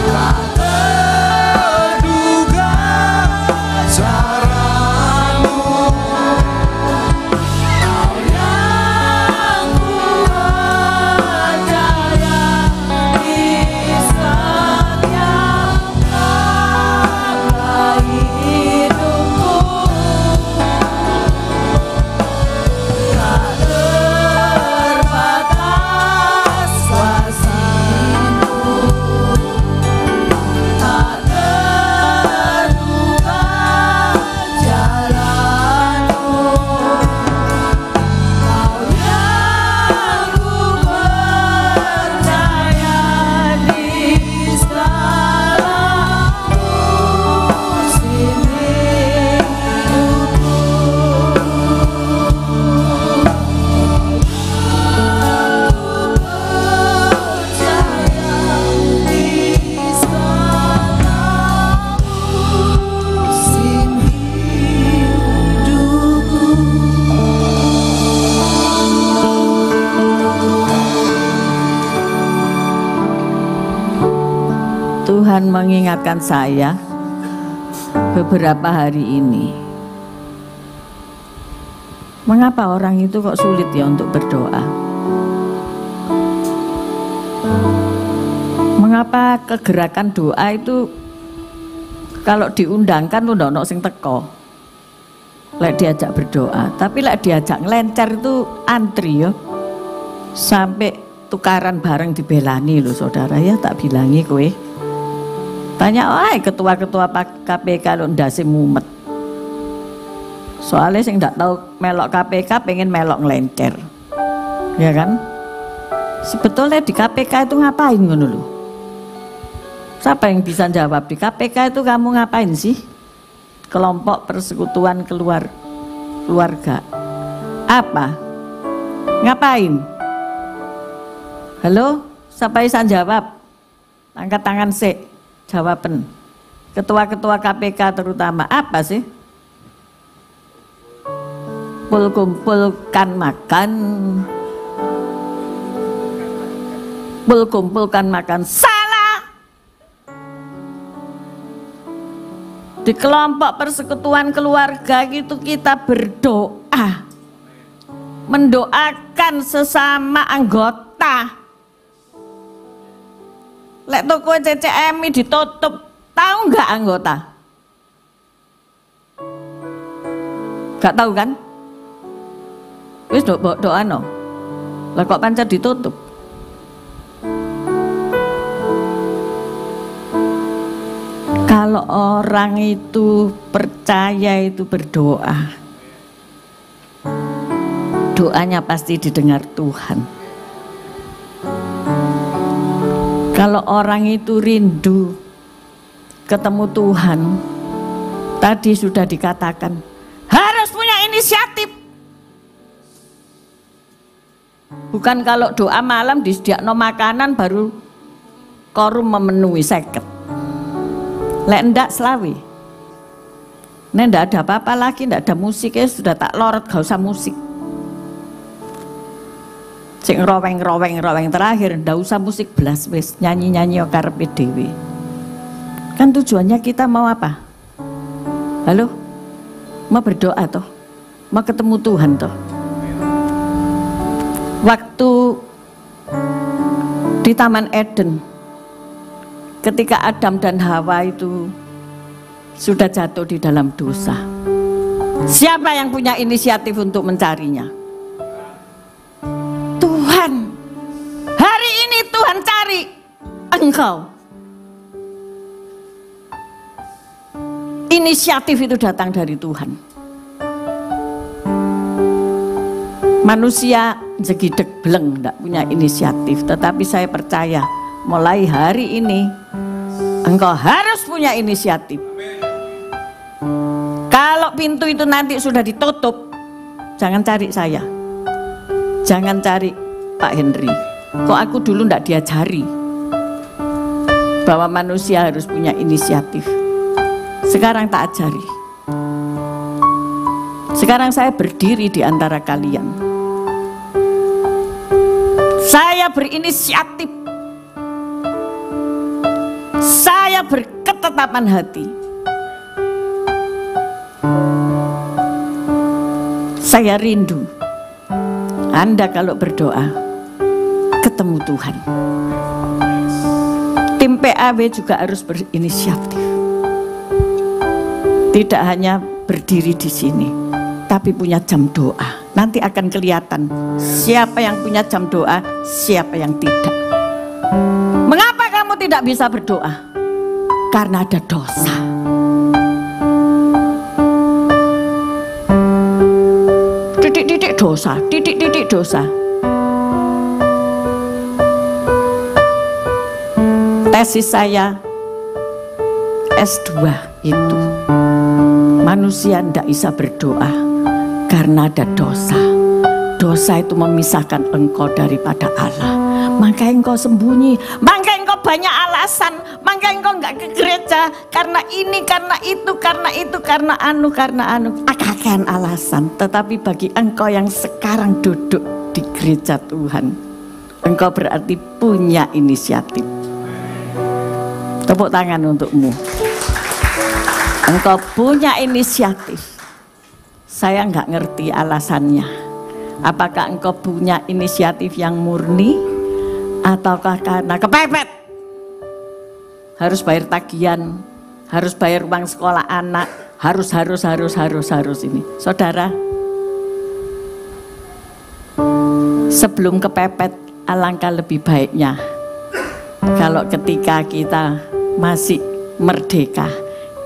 tak terduga caramu, Kau yang ku percaya di setiap langkah hidupku. Tak terbatas kuasa-Mu, tak terduga jalan-Mu, Kau yang ku percaya di segala musim hidupku. Tuhan mengingatkan saya beberapa hari ini, mengapa orang itu kok sulit ya untuk berdoa? Mengapa kegerakan doa itu kalau diundangkan tuh ndono sing teko lek diajak berdoa, tapi lek diajak ngelencer itu antri ya, sampai tukaran bareng dibelani loh saudara ya. Tak bilangi kowe tanya ketua-ketua KPK lo ndase mumet, soalnya sing ndak tahu melok KPK pengen melok ngelencer, ya kan? Sebetulnya di KPK itu ngapain ngono lho? Siapa yang bisa jawab? Di KPK itu kamu ngapain sih? Kelompok persekutuan keluarga apa? Ngapain? Halo, siapa yang bisa jawab? Angkat tangan sih. Jawaban ketua-ketua KPK terutama apa sih? Kumpulkan makan. Salah. Di kelompok persekutuan keluarga itu kita berdoa, mendoakan sesama anggota. Lek toko CCM ditutup, tahu nggak anggota? Gak tahu kan? Wis doa no. Lah kok pancen ditutup? Kalau orang itu percaya itu berdoa, doanya pasti didengar Tuhan. Kalau orang itu rindu ketemu Tuhan, tadi sudah dikatakan harus punya inisiatif. Bukan kalau doa malam disediakno makanan baru korum memenuhi 50. Lek ndak selawi. Nek ndak ada apa-apa lagi, ndak ada musik ya sudah tak lorot, gak usah musik. Sing roweng terakhir ndak usah musik belas wis, nyanyi-nyanyi karepe dhewe. Kan tujuannya kita mau apa? Halo? Mau berdoa toh? Mau ketemu Tuhan toh? Waktu di Taman Eden ketika Adam dan Hawa itu sudah jatuh di dalam dosa. Siapa yang punya inisiatif untuk mencarinya? Tuhan. Hari ini Tuhan cari engkau. Inisiatif itu datang dari Tuhan. Manusia jegideg beleng, tidak punya inisiatif. Tetapi saya percaya mulai hari ini engkau harus punya inisiatif. Kalau pintu itu nanti sudah ditutup, jangan cari saya, jangan cari Pak Henry. Kok aku dulu tidak diajari bahwa manusia harus punya inisiatif. Sekarang tak ajari. Sekarang saya berdiri di antara kalian. Saya berinisiatif. Saya berketetapan hati. Saya rindu Anda kalau berdoa ketemu Tuhan. Tim PAW juga harus berinisiatif. Tidak hanya berdiri di sini, tapi punya jam doa. Nanti akan kelihatan siapa yang punya jam doa, siapa yang tidak. Mengapa kamu tidak bisa berdoa? Karena ada dosa. Titik-titik dosa, titik-titik dosa. Tesis saya S2 itu, manusia tidak bisa berdoa karena ada dosa. Dosa itu memisahkan engkau daripada Allah. Makanya engkau sembunyi, makanya engkau banyak alasan, makanya engkau enggak ke gereja karena ini, karena itu, karena itu, karena anu. Akakan alasan. Tetapi bagi engkau yang sekarang duduk di gereja Tuhan, engkau berarti punya inisiatif. Tepuk tangan untukmu. Engkau punya inisiatif. Saya nggak ngerti alasannya. Apakah engkau punya inisiatif yang murni, ataukah karena kepepet? Harus bayar tagihan, harus bayar uang sekolah anak, harus ini. Saudara, sebelum kepepet, alangkah lebih baiknya kalau ketika kita masih merdeka,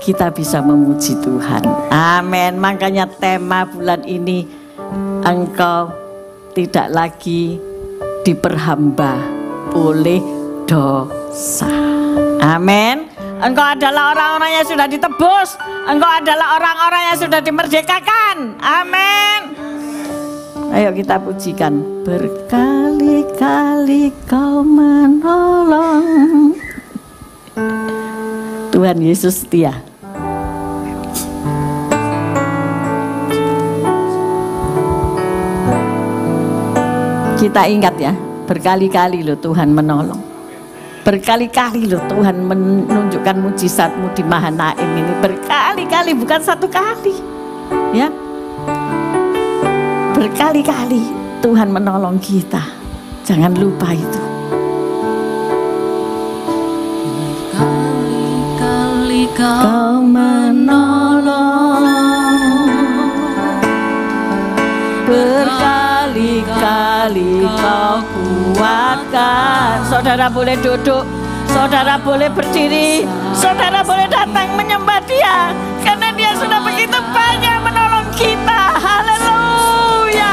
kita bisa memuji Tuhan. Amin. Makanya tema bulan ini, engkau tidak lagi diperhamba oleh dosa. Amin. Engkau adalah orang-orang yang sudah ditebus. Engkau adalah orang-orang yang sudah dimerdekakan. Amin. Ayo kita pujikan. Berkali-kali kau menolong. Tuhan Yesus setia. Kita ingat ya, berkali-kali loh Tuhan menolong. Berkali-kali loh Tuhan menunjukkan mujizat-Mu di Mahanaim ini. Berkali-kali, bukan satu kali. Ya. Berkali-kali Tuhan menolong kita. Jangan lupa itu. Berkali-kali kau menolong. Berkali-kali kau kuatkan. Saudara boleh duduk, saudara boleh berdiri, saudara boleh datang menyembah Dia, karena Dia sudah begitu banyak menolong kita. Haleluya.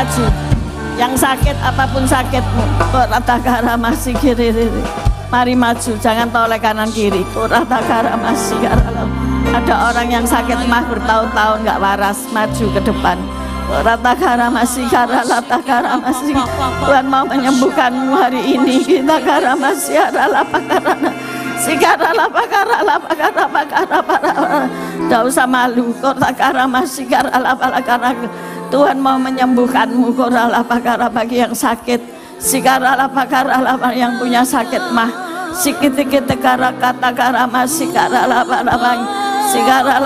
maju. Yang sakit apapun sakitmu, koratakara masih kiri. Mari maju, jangan toleh kanan kiri. Koratakara masih kiri. Ada orang yang sakit mah bertahun-tahun nggak waras, maju ke depan. Koratakara masih kara masih. Tuhan mau menyembuhkanmu hari ini. Kita kara masih karana. Sikara pakara. Tidak usah malu. Koratakara masih karana. Tuhan mau menyembuhkanmu. Koratakara bagi yang sakit. Sikara pakara yang punya sakit mah. Sikit-sikit kara kata kara masih Sikara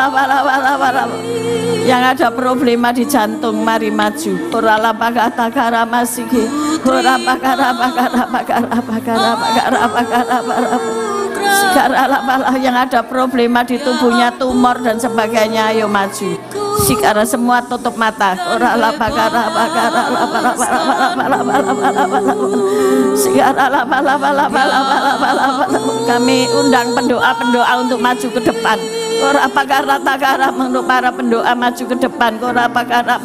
yang ada problema di jantung, mari maju. Korala pakata kara masih. Kora pakara. Sikara yang ada problema di tubuhnya, tumor dan sebagainya, ayo maju. Sikara semua tutup mata. Korala pakara. Sikara kami undang pendoa untuk maju ke depan. Kora pakara untuk para pendoa maju ke depan. Kora pakara.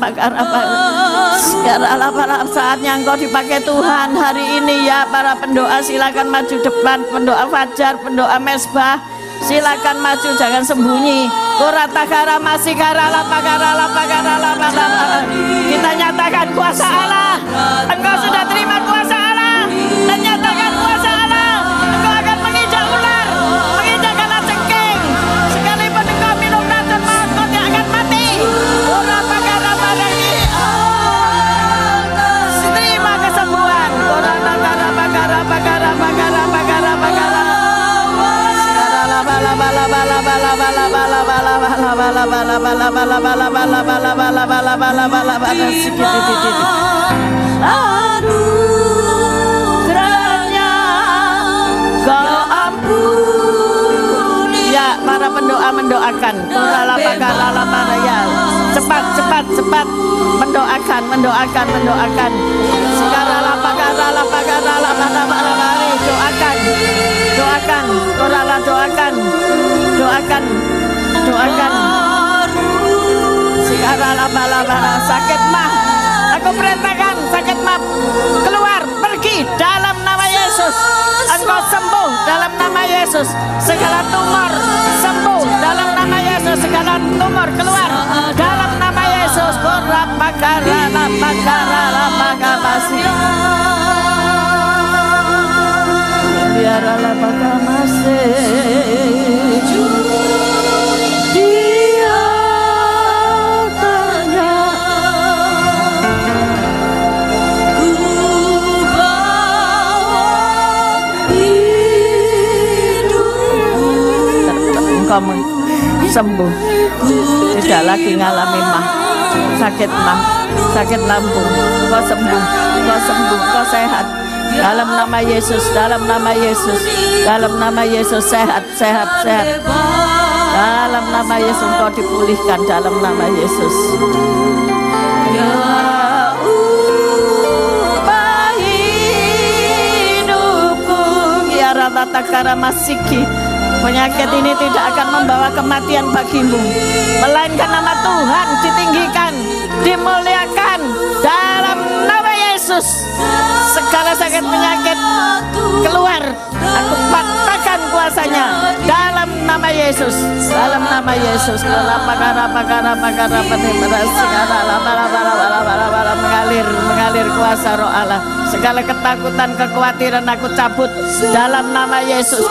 Saatnya engkau dipakai Tuhan hari ini ya. Para pendoa silakan maju depan. Pendoa fajar, pendoa mesbah, silakan maju, jangan sembunyi. Kora takara masih karala pakara. Kita nyatakan kuasa Allah. Engkau sudah terima kuasa Allah dan nyatakan kuasa Allah. Engkau akan menginjak ular, menginjak kalajengking. Sekalipun engkau minum racun maut, kau tidak akan mati. Kora pakara lagi. Terima kesembuhan. Kora takara pakara. Anugerahnya kau ampuni. Ya, para pendoa mendoakan. Ya, cepat mendoakan. Sekarang mari doakan. Korala doakan. Sekarang sakit mah, aku perintahkan sakit mah keluar, pergi dalam nama Yesus. Engkau sembuh dalam nama Yesus. Segala tumor sembuh dalam nama Yesus. Segala tumor keluar dalam nama Yesus. Biarlah bakal masih dia tanya ku bawa hidupku. Engkau sembuh, tidak lagi ngalami sakit lambung. Engkau sembuh, engkau sehat. Dalam nama Yesus, dalam nama Yesus sehat. Dalam nama Yesus engkau dipulihkan, dalam nama Yesus. Ya ubah hidupku. Ya ratatakara masiki. Penyakit ini tidak akan membawa kematian bagimu, melainkan nama Tuhan ditinggikan, dimuliakan dalam nama Yesus. Segala sakit penyakit keluar, aku patahkan kuasanya dalam nama Yesus. Dalam nama Yesus. Mengalir kuasa roh Allah. Segala ketakutan, kekhawatiran aku cabut dalam nama Yesus.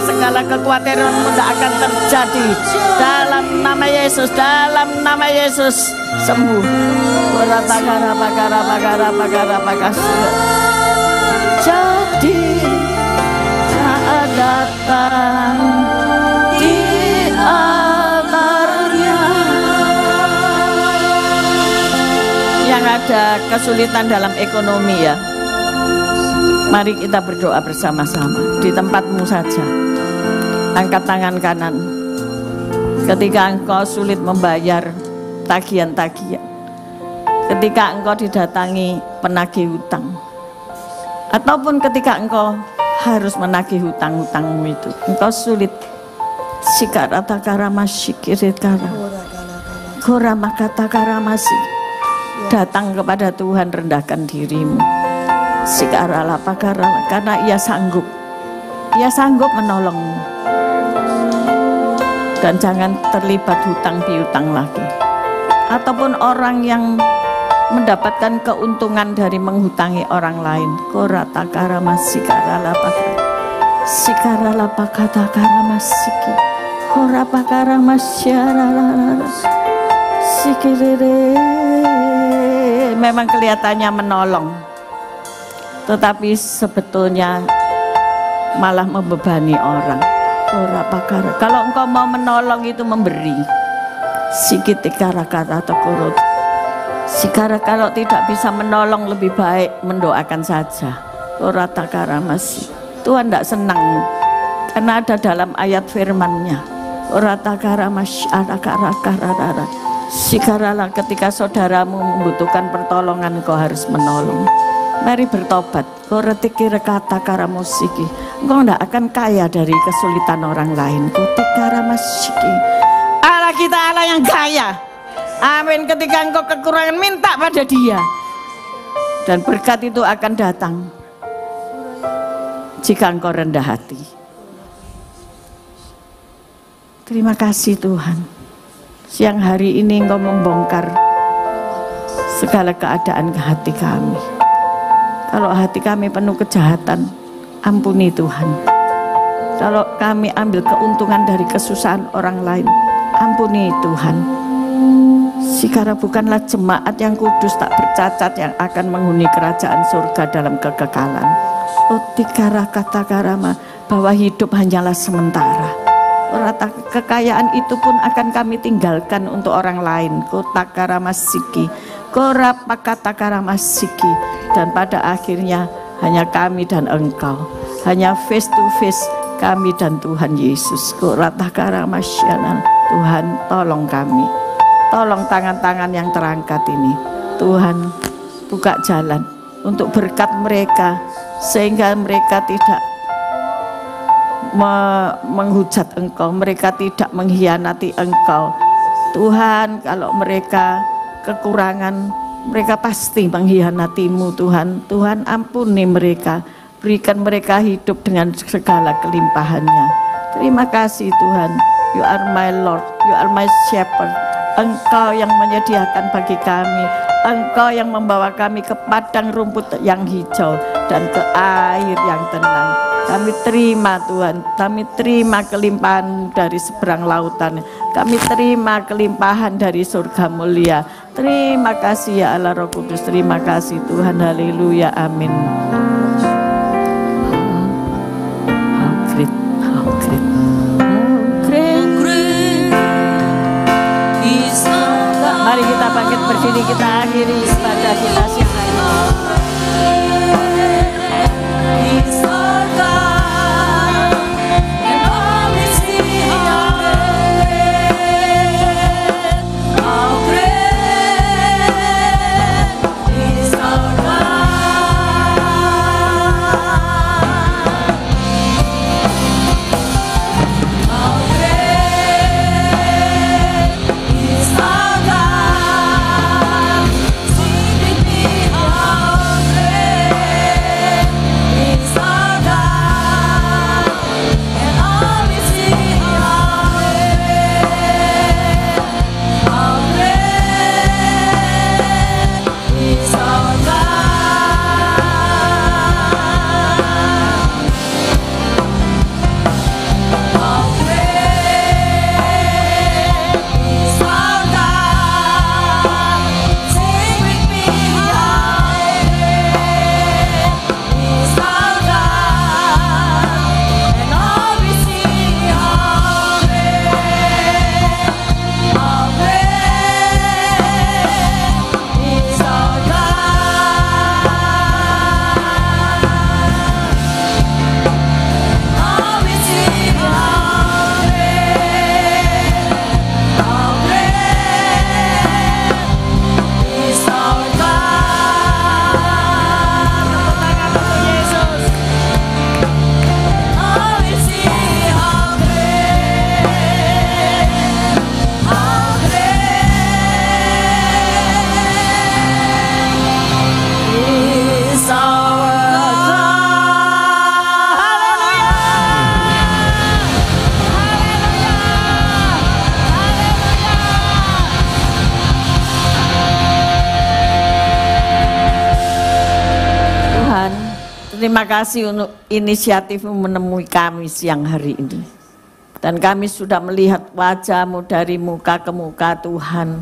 Segala kekhawatiran tidak akan terjadi dalam nama Yesus. Dalam nama Yesus sembuh. Jadi saat datang di altarnya, yang ada kesulitan dalam ekonomi ya, mari kita berdoa bersama-sama di tempatmu saja. Angkat tangan kanan. Ketika engkau sulit membayar tagihan-tagihan, ketika engkau didatangi penagih hutang, ataupun ketika engkau harus menagih hutang-hutangmu itu, engkau sulit. Sikaratakara masyikirit kara, kora makata kara masih. Datang kepada Tuhan, rendahkan dirimu. Sikaralah pakaralah, karena Ia sanggup. Ia sanggup menolongmu. Dan jangan terlibat hutang piutang lagi. Ataupun orang yang mendapatkan keuntungan dari menghutangi orang lain. Korata karama sikarala pakara. Sikarala pakata karama siki. Korapa karama syarala. Sikirere. Memang kelihatannya menolong, tetapi sebetulnya malah membebani orang. Kalau engkau mau menolong itu memberi. Sikitikara kata tekurut. Sikara kalau tidak bisa menolong lebih baik mendoakan saja. Oratakara masih. Tuhan tidak senang karena ada dalam ayat firman-Nya. Oratakara masih arakara. Sikaralah ketika saudaramu membutuhkan pertolongan, kau harus menolong. Mari bertobat. Kau retikir kata karamusiki. Engkau tidak akan kaya dari kesulitan orang lain. Kutikaramashiki. Allah kita Allah yang kaya. Amin. Ketika engkau kekurangan, minta pada Dia, dan berkat itu akan datang jika engkau rendah hati. Terima kasih Tuhan. Siang hari ini Engkau membongkar segala keadaan ke hati kami. Kalau hati kami penuh kejahatan, ampuni Tuhan. Kalau kami ambil keuntungan dari kesusahan orang lain, ampuni Tuhan. Sikara bukanlah jemaat yang kudus tak bercacat yang akan menghuni kerajaan surga dalam kekekalan. Otikara kata karama, bahwa hidup hanyalah sementara. Rata kekayaan itu pun akan kami tinggalkan untuk orang lain. Kota karamasiki, korapa kata karamasiki, dan pada akhirnya hanya kami dan Engkau, hanya face to face kami dan Tuhan Yesus. Kota karamasyanan, Tuhan tolong kami, tolong tangan-tangan yang terangkat ini. Tuhan buka jalan untuk berkat mereka sehingga mereka tidak menghujat Engkau, mereka tidak mengkhianati Engkau. Tuhan, kalau mereka kekurangan, mereka pasti mengkhianati-Mu Tuhan. Tuhan ampuni mereka, berikan mereka hidup dengan segala kelimpahannya. Terima kasih Tuhan. You are my Lord, you are my shepherd. Engkau yang menyediakan bagi kami, Engkau yang membawa kami ke padang rumput yang hijau dan ke air yang tenang. Kami terima Tuhan, kami terima kelimpahan dari seberang lautan. Kami terima kelimpahan dari surga mulia. Terima kasih ya Allah Roh Kudus, terima kasih Tuhan, haleluya, amin. How great, how great, how great. Mari kita bangkit berdiri, kita akhiri ibadah kita siang hari. Be berterima kasih untuk inisiatifmu menemui kami siang hari ini. Dan kami sudah melihat wajah-Mu dari muka ke muka Tuhan.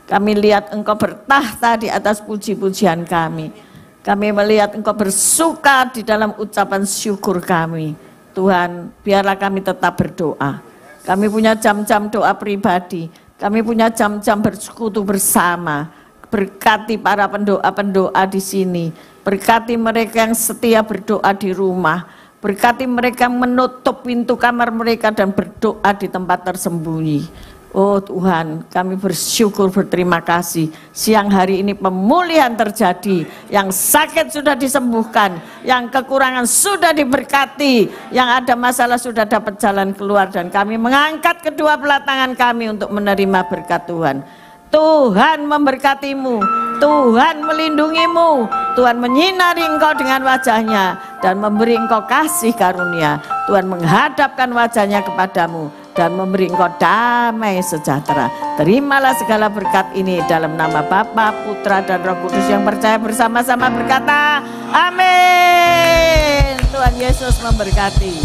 Kami lihat Engkau bertahta di atas puji-pujian kami. Kami melihat Engkau bersuka di dalam ucapan syukur kami. Tuhan, biarlah kami tetap berdoa. Kami punya jam-jam doa pribadi. Kami punya jam-jam bersekutu bersama. Berkati para pendoa-pendoa di sini. Berkati mereka yang setia berdoa di rumah. Berkati mereka yang menutup pintu kamar mereka dan berdoa di tempat tersembunyi. Oh Tuhan, kami bersyukur, berterima kasih. Siang hari ini pemulihan terjadi. Yang sakit sudah disembuhkan. Yang kekurangan sudah diberkati. Yang ada masalah sudah dapat jalan keluar. Dan kami mengangkat kedua belah tangan kami untuk menerima berkat Tuhan. Tuhan memberkatimu, Tuhan melindungimu, Tuhan menyinari engkau dengan wajahnya dan memberi engkau kasih karunia. Tuhan menghadapkan wajahnya kepadamu dan memberi engkau damai sejahtera. Terimalah segala berkat ini dalam nama Bapa, Putra dan Roh Kudus yang percaya bersama-sama berkata, amin. Tuhan Yesus memberkati.